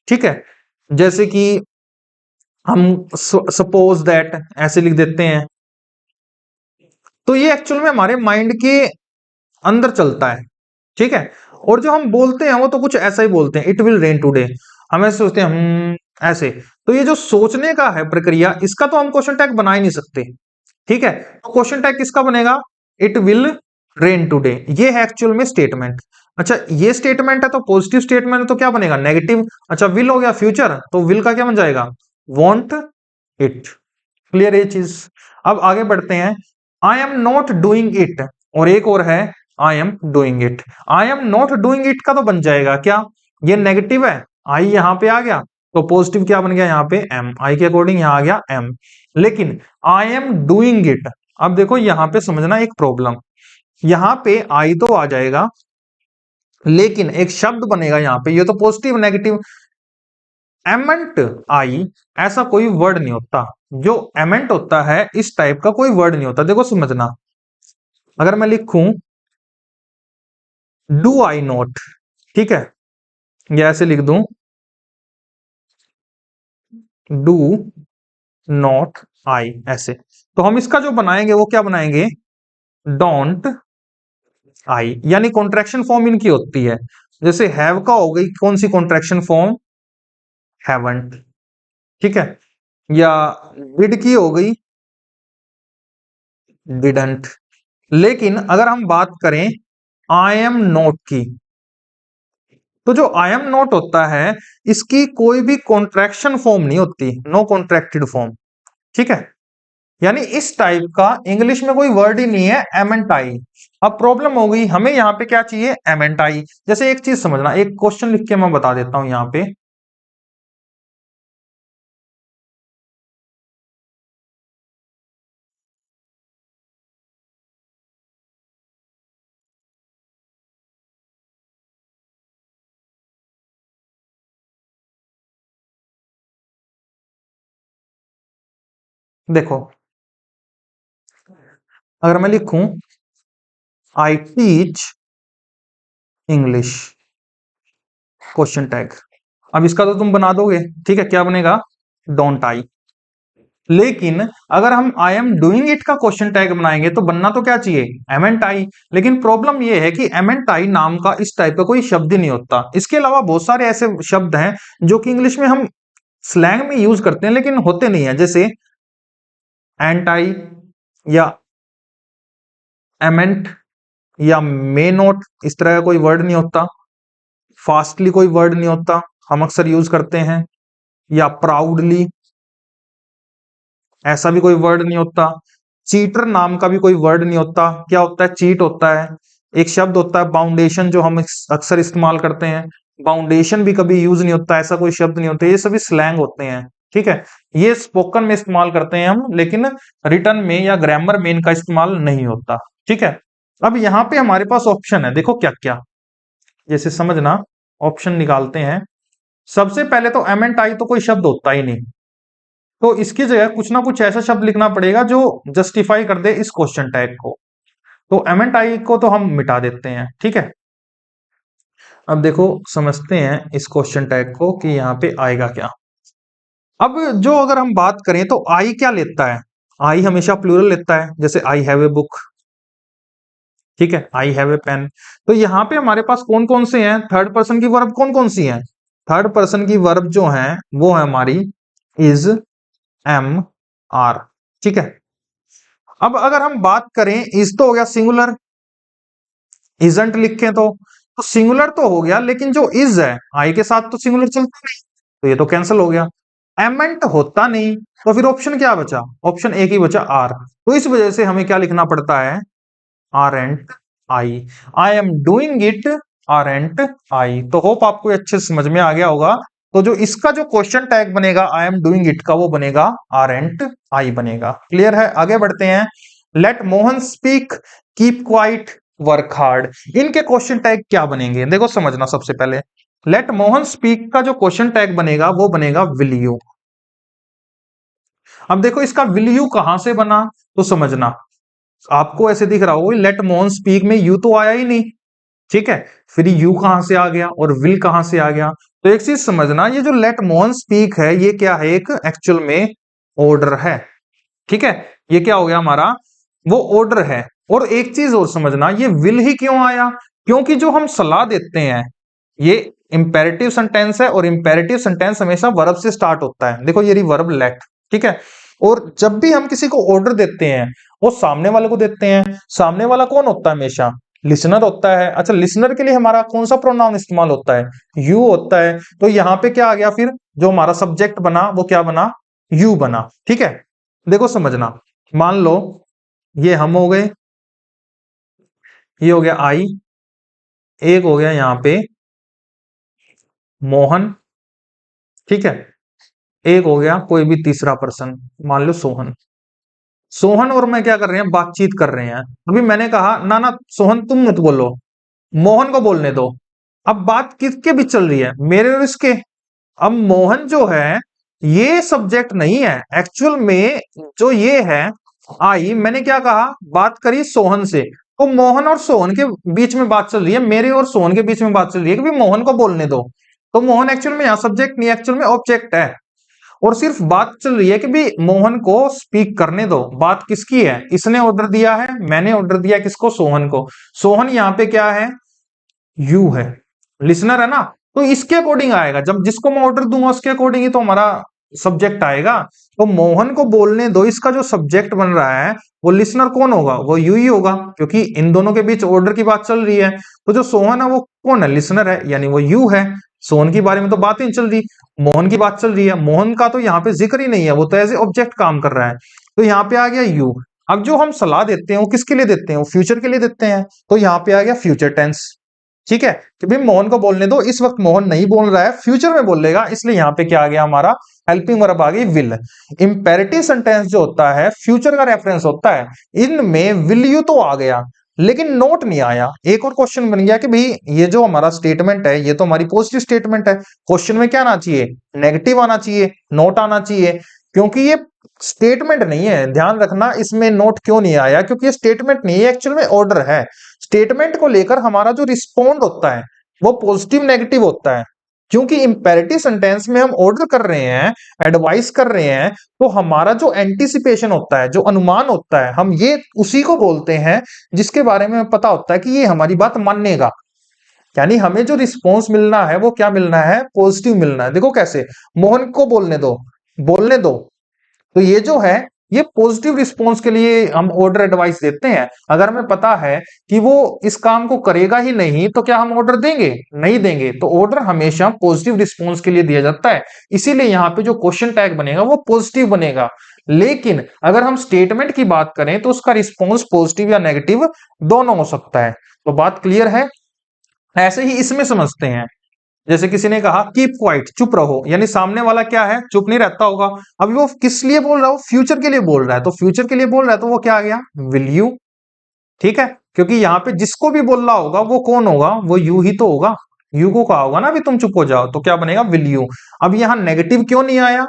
ठीक है। जैसे कि हम सपोज दैट ऐसे लिख देते हैं, तो ये एक्चुअल में हमारे माइंड के अंदर चलता है, ठीक है। और जो हम बोलते हैं वो तो कुछ ऐसा ही बोलते हैं, इट विल रेन टुडे, हम ऐसे सोचते हैं ऐसे। तो ये जो सोचने का है प्रक्रिया, इसका तो हम क्वेश्चन टैग बना ही नहीं सकते, ठीक है। तो क्वेश्चन टैग किसका बनेगा, इट विल रेन टुडे, ये है एक्चुअल में स्टेटमेंट। अच्छा, ये स्टेटमेंट है तो पॉजिटिव स्टेटमेंट है तो क्या बनेगा, नेगेटिव। अच्छा, विल हो गया फ्यूचर, तो विल का क्या बन जाएगा, वॉन्ट इट। क्लियर ये चीज। अब आगे बढ़ते हैं, I am not doing it, और एक और है आई am doing it. I am not doing it का तो बन जाएगा क्या, ये नेगेटिव है, आई यहां पे आ गया, तो पॉजिटिव क्या बन गया यहाँ पे, एम, आई के अकॉर्डिंग यहां आ गया एम। लेकिन आई एम डूइंग इट, अब देखो यहां पे समझना एक प्रॉब्लम, यहां पे आई तो आ जाएगा लेकिन एक शब्द बनेगा यहाँ पे, ये तो पॉजिटिव नेगेटिव, एमेंट आई ऐसा कोई वर्ड नहीं होता। जो एमेंट होता है इस टाइप का कोई वर्ड नहीं होता। देखो समझना, अगर मैं लिखूं डू आई नोट, ठीक है, या ऐसे लिख दूं डू नॉट आई, ऐसे, तो हम इसका जो बनाएंगे वो क्या बनाएंगे, डोंट आई, यानी कॉन्ट्रैक्शन फॉर्म इनकी होती है। जैसे हैव का हो गई कौन सी कॉन्ट्रैक्शन फॉर्म, हैवंट, ठीक है। या डिड की हो गई डिडंट। लेकिन अगर हम बात करें आई एम नोट की, तो जो आई एम नोट होता है इसकी कोई भी कॉन्ट्रैक्शन फॉर्म नहीं होती, नो कॉन्ट्रैक्टेड फॉर्म, ठीक है। यानी इस टाइप का इंग्लिश में कोई वर्ड ही नहीं है एमेंटाई। अब प्रॉब्लम हो गई, हमें यहाँ पे क्या चाहिए, एमेंटाई। जैसे एक चीज समझना, एक क्वेश्चन लिख के मैं बता देता हूं यहाँ पे, देखो अगर मैं लिखूं I teach English, question tag, अब इसका तो तुम बना दोगे, ठीक है, क्या बनेगा, डोंट आई। लेकिन अगर हम आई एम डूइंग इट का क्वेश्चन टैग बनाएंगे तो बनना तो क्या चाहिए, एमेंट आई। लेकिन प्रॉब्लम ये है कि एमेंट आई नाम का इस टाइप का कोई शब्द ही नहीं होता। इसके अलावा बहुत सारे ऐसे शब्द हैं जो कि इंग्लिश में हम स्लैंग में यूज करते हैं लेकिन होते नहीं है, जैसे एंटाई या एमेंट या मे नोट, इस तरह का कोई वर्ड नहीं होता। फास्टली कोई वर्ड नहीं होता, हम अक्सर यूज करते हैं। या प्राउडली, ऐसा भी कोई वर्ड नहीं होता। चीटर नाम का भी कोई वर्ड नहीं होता। क्या होता है, चीट होता है। एक शब्द होता है बाउंडेशन, जो हम अक्सर इस्तेमाल करते हैं, बाउंडेशन भी कभी यूज नहीं होता, ऐसा कोई शब्द नहीं होता। ये सभी स्लैंग होते हैं, ठीक है। ये स्पोकन में इस्तेमाल करते हैं हम, लेकिन रिटर्न में या ग्रामर में इनका इस्तेमाल नहीं होता, ठीक है। अब यहाँ पे हमारे पास ऑप्शन है, देखो क्या क्या, जैसे समझना, ऑप्शन निकालते हैं। सबसे पहले तो एमेंट आई तो कोई शब्द होता ही नहीं, तो इसकी जगह कुछ ना कुछ ऐसा शब्द लिखना पड़ेगा जो जस्टिफाई कर दे इस क्वेश्चन टैग को। तो एमेंट आई को तो हम मिटा देते हैं, ठीक है। अब देखो समझते हैं इस क्वेश्चन टैग को कि यहाँ पे आएगा क्या। अब जो अगर हम बात करें तो आई क्या लेता है, आई हमेशा प्लूरल लेता है, जैसे आई हैव ए बुक, ठीक है, आई हैव ए पेन। तो यहाँ पे हमारे पास कौन कौन से हैं, थर्ड पर्सन की वर्ब कौन कौन सी हैं। थर्ड पर्सन की वर्ब जो है वो है हमारी इज, एम, आर, ठीक है। अब अगर हम बात करें, इज तो हो गया सिंगुलर, इजंट लिखें तो सिंगुलर तो हो गया, लेकिन जो इज है आई के साथ तो सिंगुलर चलता नहीं, तो ये तो कैंसिल हो गया। एमेंट होता नहीं, तो फिर ऑप्शन क्या बचा, ऑप्शन एक ही बचा, आर। तो इस वजह से हमें क्या लिखना पड़ता है, aren't I, I am doing it, aren't I. तो होप आपको अच्छे से समझ में आ गया होगा। तो जो इसका जो क्वेश्चन टैग बनेगा आई एम डूइंग इट का, वो बनेगा आर एंड आई बनेगा। क्लियर है, आगे बढ़ते हैं। Let Mohan speak, keep quiet, work hard, इनके क्वेश्चन टैग क्या बनेंगे, देखो समझना। सबसे पहले लेट मोहन स्पीक का जो क्वेश्चन टैग बनेगा वो बनेगा विल यू। अब देखो इसका विल यू कहां से बना, तो समझना, आपको ऐसे दिख रहा होगा लेट मोहन स्पीक में यू तो आया ही नहीं, ठीक है, फिर यू कहां से आ गया और विल कहां से आ गया। तो एक चीज समझना, ये जो लेट मोहन स्पीक है ये क्या है, एक एक्चुअल में ऑर्डर है, ठीक है। ये क्या हो गया हमारा, वो ऑर्डर है। और एक चीज और समझना, ये विल ही क्यों आया, क्योंकि जो हम सलाह देते हैं ये इंपेरेटिव सेंटेंस है, और इंपेरेटिव सेंटेंस हमेशा वर्ब से स्टार्ट होता है। देखो ये रही वर्ब लेट, ठीक है। और जब भी हम किसी को ऑर्डर देते हैं वो सामने वाले को देते हैं। सामने वाला कौन होता है, हमेशा लिसनर होता है। अच्छा, लिसनर के लिए हमारा कौन सा प्रोनाउन इस्तेमाल होता है, यू होता है। तो यहां पे क्या आ गया, फिर जो हमारा सब्जेक्ट बना वो क्या बना, यू बना, ठीक है। देखो समझना, मान लो ये हम हो गए, ये हो गया आई, एक हो गया यहां पे मोहन, ठीक है, एक हो गया कोई भी तीसरा पर्सन, मान लो सोहन। सोहन और मैं क्या कर रहे हैं, बातचीत कर रहे हैं। अभी मैंने कहा ना ना सोहन तुम मत बोलो, मोहन को बोलने दो। अब बात किसके बीच चल रही है, मेरे और इसके। अब मोहन जो है ये सब्जेक्ट नहीं है एक्चुअल में, जो ये है आई, मैंने क्या कहा, बात करी सोहन से, तो मोहन और सोहन के बीच में बात चल रही है, मेरे और सोहन के बीच में बात चल रही है कि भाई मोहन को बोलने दो। तो मोहन एक्चुअल में यहां सब्जेक्ट नहीं, एक्चुअल में ऑब्जेक्ट है। और सिर्फ बात चल रही है कि भी मोहन को स्पीक करने दो। बात किसकी है, इसने ऑर्डर दिया है, मैंने ऑर्डर दिया किसको, सोहन को। सोहन यहाँ पे क्या है, यू है, लिसनर है ना। तो इसके अकॉर्डिंग आएगा, जब जिसको मैं ऑर्डर दूंगा उसके अकॉर्डिंग ही तो हमारा सब्जेक्ट आएगा। तो मोहन को बोलने दो, इसका जो सब्जेक्ट बन रहा है वो लिसनर कौन होगा, वो यू ही होगा, क्योंकि इन दोनों के बीच ऑर्डर की बात चल रही है। तो जो सोहन है वो कौन है, लिसनर है, यानी वो यू है। सोहन के बारे में तो बात ही नहीं चल रही, मोहन की बात चल रही है। मोहन का तो यहाँ पे जिक्र ही नहीं है, वो तो एज ए ऑब्जेक्ट काम कर रहा है। तो यहाँ पे आ गया यू। अब जो हम सलाह देते हैं वो किसके लिए देते हैं, वो फ्यूचर के लिए देते हैं। तो यहाँ पे आ गया फ्यूचर टेंस, ठीक है, कि भाई मोहन को बोलने दो, इस वक्त मोहन नहीं बोल रहा है, फ्यूचर में बोलेगा, इसलिए यहाँ पे क्या आ गया हमारा, हेल्पिंग वर्ब आ गई विल। इंपेरेटिव सेंटेंस जो होता है फ्यूचर का रेफरेंस होता है, इनमें विल यू तो आ गया लेकिन नोट नहीं आया। एक और क्वेश्चन बन गया कि भाई ये जो हमारा स्टेटमेंट है ये तो हमारी पॉजिटिव स्टेटमेंट है, क्वेश्चन में क्या आना चाहिए, नेगेटिव आना चाहिए, नोट आना चाहिए। क्योंकि ये स्टेटमेंट नहीं है, ध्यान रखना इसमें नोट क्यों नहीं आया, क्योंकि ये स्टेटमेंट नहीं है, एक्चुअल में ऑर्डर है। स्टेटमेंट को लेकर हमारा जो रिस्पोंड होता है वो पॉजिटिव नेगेटिव होता है, क्योंकि इंपेरेटिव सेंटेंस में हम ऑर्डर कर रहे हैं, एडवाइस कर रहे हैं, तो हमारा जो एंटिसिपेशन होता है, जो अनुमान होता है, हम ये उसी को बोलते हैं जिसके बारे में पता होता है कि ये हमारी बात मानेगा। यानी हमें जो रिस्पॉन्स मिलना है वो क्या मिलना है, पॉजिटिव मिलना है। देखो कैसे, मोहन को बोलने दो, बोलने दो, तो ये जो है ये पॉजिटिव रिस्पॉन्स के लिए हम ऑर्डर एडवाइस देते हैं। अगर हमें पता है कि वो इस काम को करेगा ही नहीं तो क्या हम ऑर्डर देंगे, नहीं देंगे। तो ऑर्डर हमेशा पॉजिटिव रिस्पॉन्स के लिए दिया जाता है, इसीलिए यहाँ पे जो क्वेश्चन टैग बनेगा वो पॉजिटिव बनेगा। लेकिन अगर हम स्टेटमेंट की बात करें तो उसका रिस्पॉन्स पॉजिटिव या नेगेटिव दोनों हो सकता है। तो बात क्लियर है। ऐसे ही इसमें समझते हैं, जैसे किसी ने कहा कीप क्वाइट, चुप रहो, यानी सामने वाला क्या है, चुप नहीं रहता होगा। अभी वो किस लिए बोल रहा हो, फ्यूचर के लिए बोल रहा है, तो फ्यूचर के लिए बोल रहा है तो वो क्या आ गया, विल यू। ठीक है, क्योंकि यहाँ पे जिसको भी बोल रहा होगा वो कौन होगा, वो यू ही तो होगा। यू को कहा होगा ना अभी तुम चुप हो जाओ, तो क्या बनेगा, विल यू। अब यहाँ नेगेटिव क्यों नहीं आया,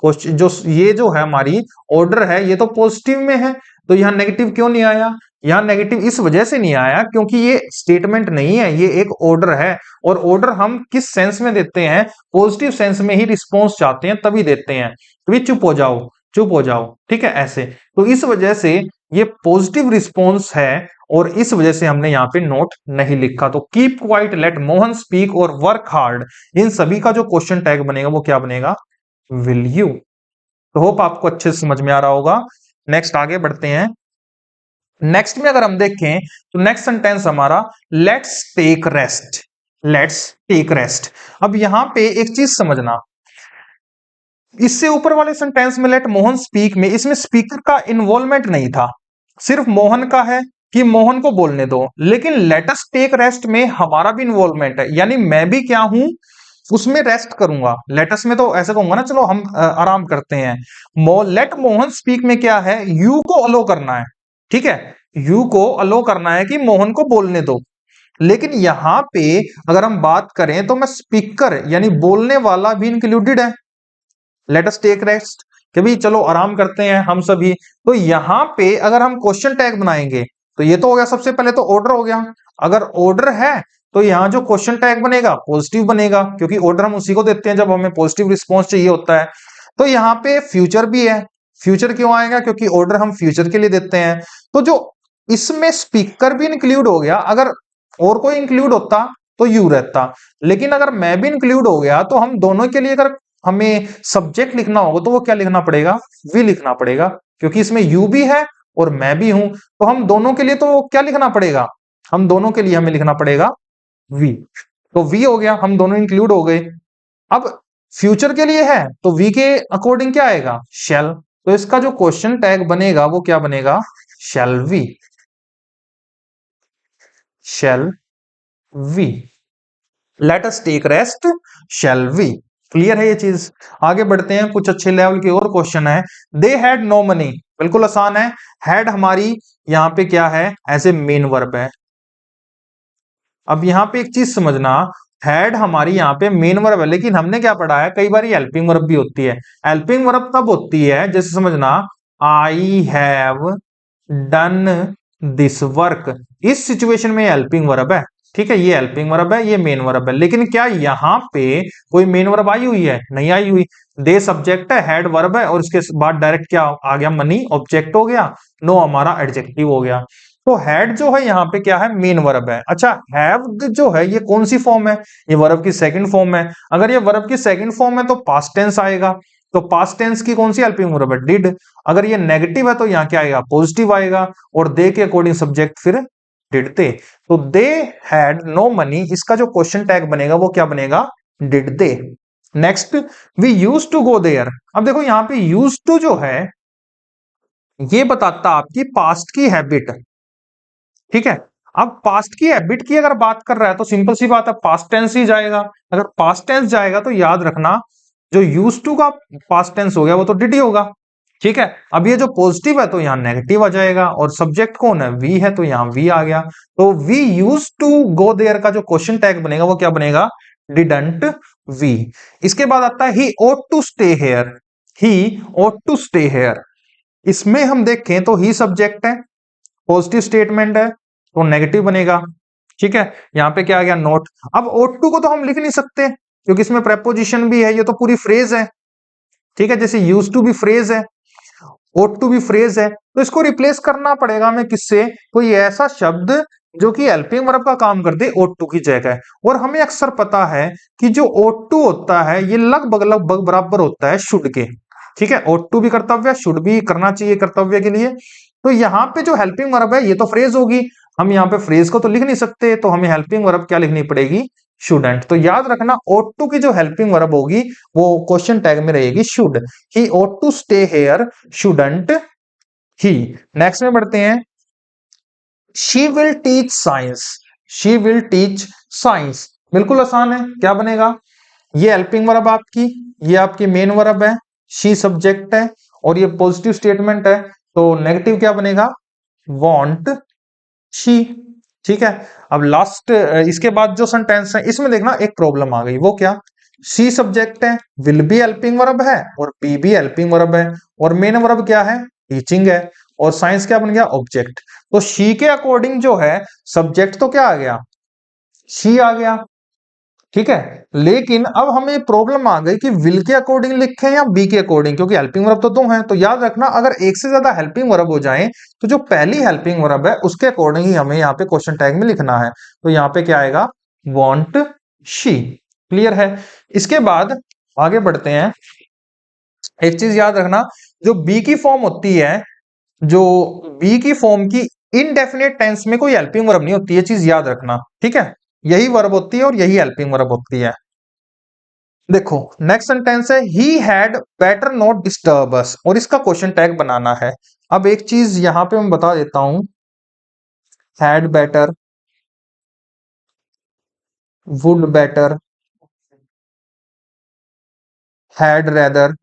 क्वेश्चन जो ये जो है हमारी ऑर्डर है ये तो पॉजिटिव में है, तो यहाँ नेगेटिव क्यों नहीं आया। यहाँ नेगेटिव इस वजह से नहीं आया क्योंकि ये स्टेटमेंट नहीं है, ये एक ऑर्डर है। और ऑर्डर हम किस सेंस में देते हैं, पॉजिटिव सेंस में ही रिस्पॉन्स चाहते हैं तभी देते हैं, तो चुप हो जाओ, चुप हो जाओ। ठीक है, ऐसे तो इस वजह से ये पॉजिटिव रिस्पॉन्स है और इस वजह से हमने यहाँ पे नोट नहीं लिखा। तो keep quiet, let Mohan speak और वर्क हार्ड, इन सभी का जो क्वेश्चन टैग बनेगा वो क्या बनेगा, विल यू। तो होप आपको अच्छे से समझ में आ रहा होगा। नेक्स्ट आगे बढ़ते हैं। नेक्स्ट में अगर हम देखें तो नेक्स्ट सेंटेंस हमारा let's take rest, let's take rest. अब यहां पे एक चीज समझना, इससे ऊपर वाले सेंटेंस में लेट मोहन स्पीक में, इसमें स्पीकर का इन्वॉल्वमेंट नहीं था, सिर्फ मोहन का है कि मोहन को बोलने दो। लेकिन लेट अस टेक रेस्ट में हमारा भी इन्वॉल्वमेंट है, यानी मैं भी क्या हूं, उसमें रेस्ट करूंगा। लेटस में तो ऐसे कहूंगा ना, चलो हम आराम करते हैं। लेट मोहन स्पीक में क्या है, यू को अलो करना है। ठीक है, यू को अलो करना है कि मोहन को बोलने दो। लेकिन यहां पे अगर हम बात करें तो मैं स्पीकर यानी बोलने वाला भी इंक्लूडेड है। लेट अस टेक रेस्ट कि भाई चलो आराम करते हैं हम सभी। तो यहां पे अगर हम क्वेश्चन टैग बनाएंगे तो ये तो हो गया, सबसे पहले तो ऑर्डर हो गया। अगर ऑर्डर है तो यहाँ जो क्वेश्चन टैग बनेगा पॉजिटिव बनेगा, क्योंकि ऑर्डर हम उसी को देते हैं जब हमें पॉजिटिव रिस्पॉन्स चाहिए होता है। तो यहाँ पे फ्यूचर भी है, फ्यूचर क्यों आएगा, क्योंकि ऑर्डर हम फ्यूचर के लिए देते हैं। तो जो इसमें स्पीकर भी इंक्लूड हो गया, अगर और कोई इंक्लूड होता तो यू रहता, लेकिन अगर मैं भी इंक्लूड हो गया तो हम दोनों के लिए अगर हमें सब्जेक्ट लिखना होगा तो वो क्या लिखना पड़ेगा, वी लिखना पड़ेगा, क्योंकि इसमें यू भी है और मैं भी हूं। तो हम दोनों के लिए तो क्या लिखना पड़ेगा, हम दोनों के लिए हमें लिखना पड़ेगा वी। तो वी हो गया, हम दोनों इंक्लूड हो गए। अब फ्यूचर के लिए है तो वी के अकॉर्डिंग क्या आएगा, शैल। तो इसका जो क्वेश्चन टैग बनेगा वो क्या बनेगा, shall we, shall we. Let us take rest, shall we. Clear है ये चीज। आगे बढ़ते हैं, कुछ अच्छे लेवल के और क्वेश्चन है। दे हैड नो मनी, बिल्कुल आसान है। हैड हमारी यहां पे क्या है, ऐसे मेन वर्ब है। अब यहां पे एक चीज समझना, हैड हमारी यहाँ पे मेन वर्ब है, लेकिन हमने क्या पढ़ा है, कई बार हेल्पिंग वर्ब भी होती है। हेल्पिंग वर्ब तब होती है, जैसे समझना, I have done this work, इस सिचुएशन में हेल्पिंग वर्ब है। ठीक है, ये हेल्पिंग वर्ब है, ये मेन वर्ब है। लेकिन क्या यहाँ पे कोई मेन वर्ब आई हुई है, नहीं आई हुई। दे सब्जेक्ट है, हैड वर्ब है, और इसके बाद डायरेक्ट क्या आ गया, मनी ऑब्जेक्ट हो गया, नो हमारा एडजेक्टिव हो गया। तो हैड जो है यहाँ पे क्या है, मेन वर्ब है। अच्छा, हैव जो है ये कौन सी फॉर्म है, ये वर्ब की सेकंड फॉर्म है। अगर ये वर्ब की सेकंड फॉर्म है तो पास्ट टेंस आएगा, तो पास्ट टेंस की कौन सी हेल्पिंग वर्ब है, डिड। अगर ये नेगेटिव है तो यहाँ क्या आएगा, पॉजिटिव आएगा, और दे के अकॉर्डिंग सब्जेक्ट फिर डिड दे। तो दे हैड नो मनी, इसका जो क्वेश्चन टैग बनेगा वो क्या बनेगा, did they. Next, we use to go there. अब देखो यहाँ पे यूज टू जो है ये बताता आपकी पास्ट की हैबिट। ठीक है, अब पास्ट की हैबिट की अगर बात कर रहा है तो सिंपल सी बात है, पास्ट टेंस ही जाएगा। अगर पास्ट टेंस जाएगा तो याद रखना जो यूज टू का पास्ट टेंस हो गया वो तो डिड ही होगा। ठीक है, अब ये जो पॉजिटिव है तो यहाँ नेगेटिव आ जाएगा, और सब्जेक्ट कौन है, वी है, तो यहाँ वी आ गया। तो we use to go there का जो क्वेश्चन टैग बनेगा वो क्या बनेगा, डिडंट वी। इसके बाद आता है he ought to stay here, he ought to stay here. इसमें हम देखें तो ही सब्जेक्ट है, पॉजिटिव स्टेटमेंट है, तो नेगेटिव बनेगा। ठीक है, यहां पे क्या आ गया, नोट। अब ought to को तो हम लिख नहीं सकते, क्योंकि इसमें प्रेपोजिशन भी है, ये तो पूरी फ्रेज है। ठीक है, जैसे यूज टू भी फ्रेज है, ought टू भी फ्रेज है, तो इसको रिप्लेस करना पड़ेगा हमें किससे, कोई ऐसा शब्द जो कि हेल्पिंग वर्ब का काम कर दे ought टू की जगह। और हमें अक्सर पता है कि जो ought टू होता है ये लगभग लगभग बराबर होता है should के। ठीक है, ought टू भी कर्तव्य, should भी करना चाहिए कर्तव्य के लिए। तो यहाँ पे जो हेल्पिंग वर्ब है ये तो फ्रेज होगी, हम यहाँ पे फ्रेज को तो लिख नहीं सकते, तो हमें हेल्पिंग वर्ब क्या लिखनी पड़ेगी, शुडेंट। तो याद रखना ought टू की जो हेल्पिंग वर्ब होगी वो क्वेश्चन टैग में रहेगी should. He ought to stay here, shouldn't he. Next में बढ़ते हैं, she will teach science, she will teach science, बिल्कुल आसान है, क्या बनेगा, ये हेल्पिंग वर्ब आपकी, ये आपकी मेन वर्ब है, शी सब्जेक्ट है और ये पॉजिटिव स्टेटमेंट है, तो नेगेटिव क्या बनेगा, वांट शी। ठीक है, अब लास्ट इसके बाद जो सेंटेंस है इसमें देखना एक प्रॉब्लम आ गई, वो क्या, सी सब्जेक्ट है, विल बी हेल्पिंग वर्ब है और बी भी हेल्पिंग वर्ब है और मेन वर्ब क्या है, टीचिंग है और साइंस क्या बन गया, ऑब्जेक्ट। तो शी के अकॉर्डिंग जो है सब्जेक्ट तो क्या आ गया, शी आ गया। ठीक है, लेकिन अब हमें प्रॉब्लम आ गई कि विल के अकॉर्डिंग लिखें या बी के अकॉर्डिंग, क्योंकि हेल्पिंग वर्ब तो दो हैं। तो याद रखना अगर एक से ज्यादा हेल्पिंग वर्ब हो जाए तो जो पहली हेल्पिंग वर्ब है उसके अकॉर्डिंग ही हमें यहाँ पे क्वेश्चन टैग में लिखना है। तो यहाँ पे क्या आएगा, वांट शी। क्लियर है। इसके बाद आगे बढ़ते हैं, एक चीज याद रखना, जो बी की फॉर्म होती है, जो बी की फॉर्म की इनडेफिनेट टेंस में कोई हेल्पिंग वर्ब नहीं होती, ये चीज याद रखना। ठीक है, यही वर्ब होती है और यही हेल्पिंग वर्ब होती है। देखो नेक्स्ट सेंटेंस है, he had better not disturb us, और इसका क्वेश्चन टैग बनाना है। अब एक चीज यहां पे मैं बता देता हूं, had better, would better, had rather,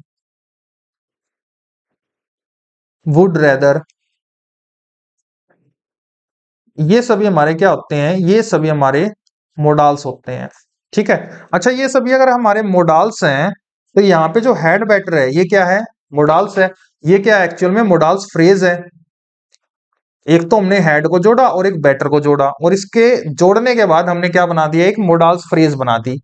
would rather, ये सभी हमारे क्या होते हैं, ये सभी हमारे मोडाल्स होते हैं। ठीक है, अच्छा ये सभी अगर हमारे मोडाल्स हैं तो यहाँ पे जो हैड बेटर है ये क्या है, मोडाल्स है। ये क्या एक्चुअल में मोडाल्स फ्रेज है, एक तो हमने हेड को जोड़ा और एक बेटर को जोड़ा और इसके जोड़ने के बाद हमने क्या बना दिया, एक मोडाल्स फ्रेज बना दी।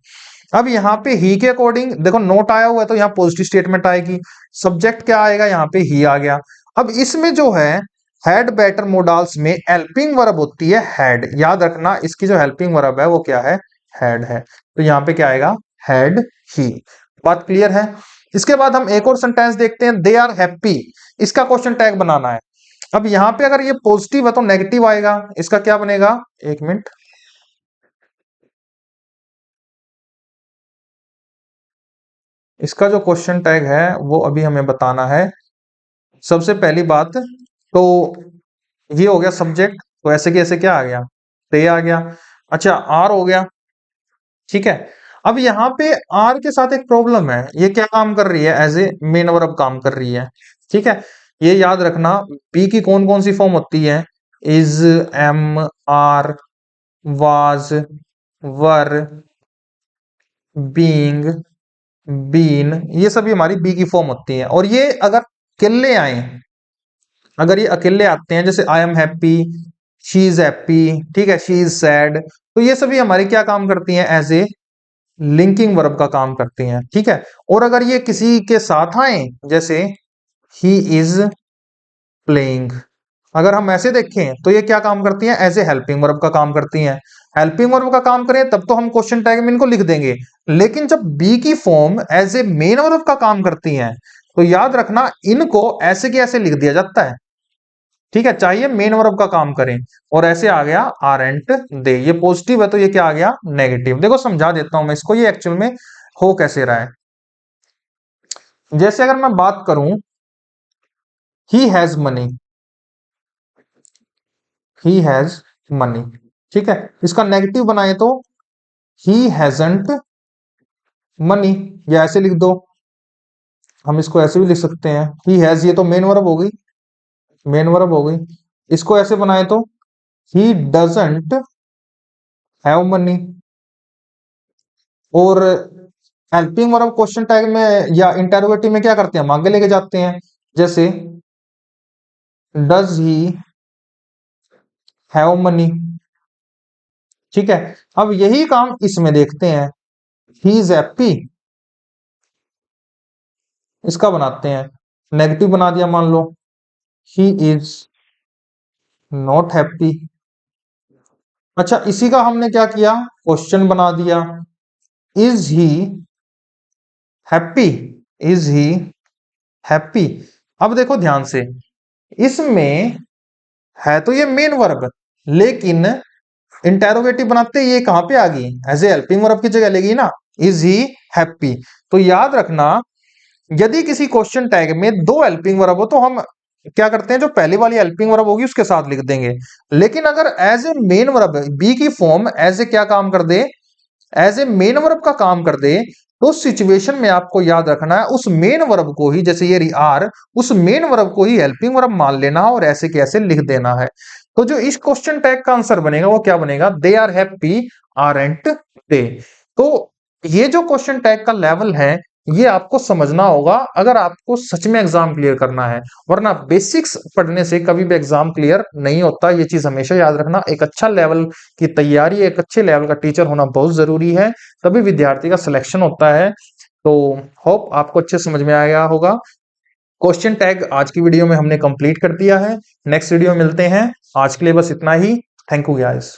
अब यहाँ पे ही के अकॉर्डिंग देखो नोट आया हुआ है तो यहाँ पॉजिटिव स्टेटमेंट आएगी, सब्जेक्ट क्या आएगा, यहाँ पे ही आ गया। अब इसमें जो है हेड बेटर मोडाल्स में हेल्पिंग वर्ब होती है हैड, याद रखना इसकी जो हेल्पिंग वर्ब है वो क्या है, हैड है। तो यहाँ पे क्या आएगा, हैड ही। बात क्लियर है। इसके बाद हम एक और सेंटेंस देखते हैं, दे आर हैप्पी, इसका क्वेश्चन टैग बनाना है। अब यहां पे अगर ये पॉजिटिव है तो नेगेटिव आएगा, इसका क्या बनेगा, एक मिनट, इसका जो क्वेश्चन टैग है वो अभी हमें बताना है। सबसे पहली बात तो ये हो गया सब्जेक्ट, तो ऐसे की ऐसे क्या आ गया, ते आ गया। अच्छा आर हो गया। ठीक है, अब यहाँ पे आर के साथ एक प्रॉब्लम है, ये क्या काम कर रही है, एज ए मेन वर्ब काम कर रही है। ठीक है, ये याद रखना बी की कौन कौन सी फॉर्म होती है, is, am, are, was, were, being, been, ये सभी हमारी बी की फॉर्म होती हैं। और ये अगर अकेले आए, अगर ये अकेले आते हैं जैसे I am happy, she is happy, ठीक है, शी इज सैड, तो ये सभी हमारी क्या काम करती हैं, एज ए लिंकिंग वर्ब का काम करती हैं। ठीक है, और अगर ये किसी के साथ आए जैसे ही इज प्लेइंग, अगर हम ऐसे देखें तो ये क्या काम करती हैं, एज ए हेल्पिंग वर्ब का काम करती हैं। हेल्पिंग वर्ब का काम करें तब तो हम क्वेश्चन टैग में इनको लिख देंगे, लेकिन जब बी की form as a main verb का काम करती हैं तो याद रखना इनको ऐसे के ऐसे लिख दिया जाता है। ठीक है, चाहिए मेन वर्ब का काम करें, और ऐसे आ गया आरंट दे, ये पॉजिटिव है तो ये क्या आ गया, नेगेटिव। देखो समझा देता हूं मैं इसको, ये एक्चुअल में हो कैसे रहा है। जैसे अगर मैं बात करूं, he has money, he has money, ठीक है, इसका नेगेटिव बनाए तो ही हैजंट मनी, या ऐसे लिख दो, हम इसको ऐसे भी लिख सकते हैं, ही हैज, ये तो मेन वर्ब हो गई, मेन वर्ब हो गई। इसको ऐसे बनाए तो ही डजंट हैव मनी। और हेल्पिंग वर्ब क्वेश्चन टैग में या इंटरोगेटिव में क्या करते हैं, हम आगे लेके जाते हैं, जैसे डज ही हैव मनी। ठीक है, अब यही काम इसमें देखते हैं, ही इज हैप्पी, इसका बनाते हैं, नेगेटिव बना दिया मान लो, ही इज नॉट हैप्पी। अच्छा, इसी का हमने क्या किया, क्वेश्चन बना दिया, is he happy, is he happy. अब देखो ध्यान से, इसमें है तो ये मेन वर्ब, लेकिन इंटेरोगेटिव बनाते ये कहां पे आ गई, एज ए हेल्पिंग वर्ब की जगह लेगी ना, इज ही हैप्पी। तो याद रखना, यदि किसी क्वेश्चन टैग में दो हेल्पिंग वर्ब हो तो हम क्या करते हैं, जो पहली वाली हेल्पिंग वर्ब होगी उसके साथ लिख देंगे। लेकिन अगर as a main verb be की फॉर्म एज ए क्या काम कर दे, एज ए मेन वर्ब का काम कर दे, तो उस सिचुएशन में आपको याद रखना है उस मेन वर्ब को ही, जैसे ये आर, उस मेन वर्ब को ही हेल्पिंग वर्ब मान लेना और ऐसे कैसे लिख देना है। तो जो इस क्वेश्चन टैग का आंसर बनेगा वो क्या बनेगा, दे आर हैप्पी आरंट दे। तो ये जो क्वेश्चन टैग का लेवल है ये आपको समझना होगा अगर आपको सच में एग्जाम क्लियर करना है, वरना बेसिक्स पढ़ने से कभी भी एग्जाम क्लियर नहीं होता। ये चीज हमेशा याद रखना, एक अच्छा लेवल की तैयारी, एक अच्छे लेवल का टीचर होना बहुत जरूरी है, तभी विद्यार्थी का सिलेक्शन होता है। तो होप आपको अच्छे समझ में आया होगा। क्वेश्चन टैग आज की वीडियो में हमने कंप्लीट कर दिया है, नेक्स्ट वीडियो में मिलते हैं। आज के लिए बस इतना ही। Thank you guys.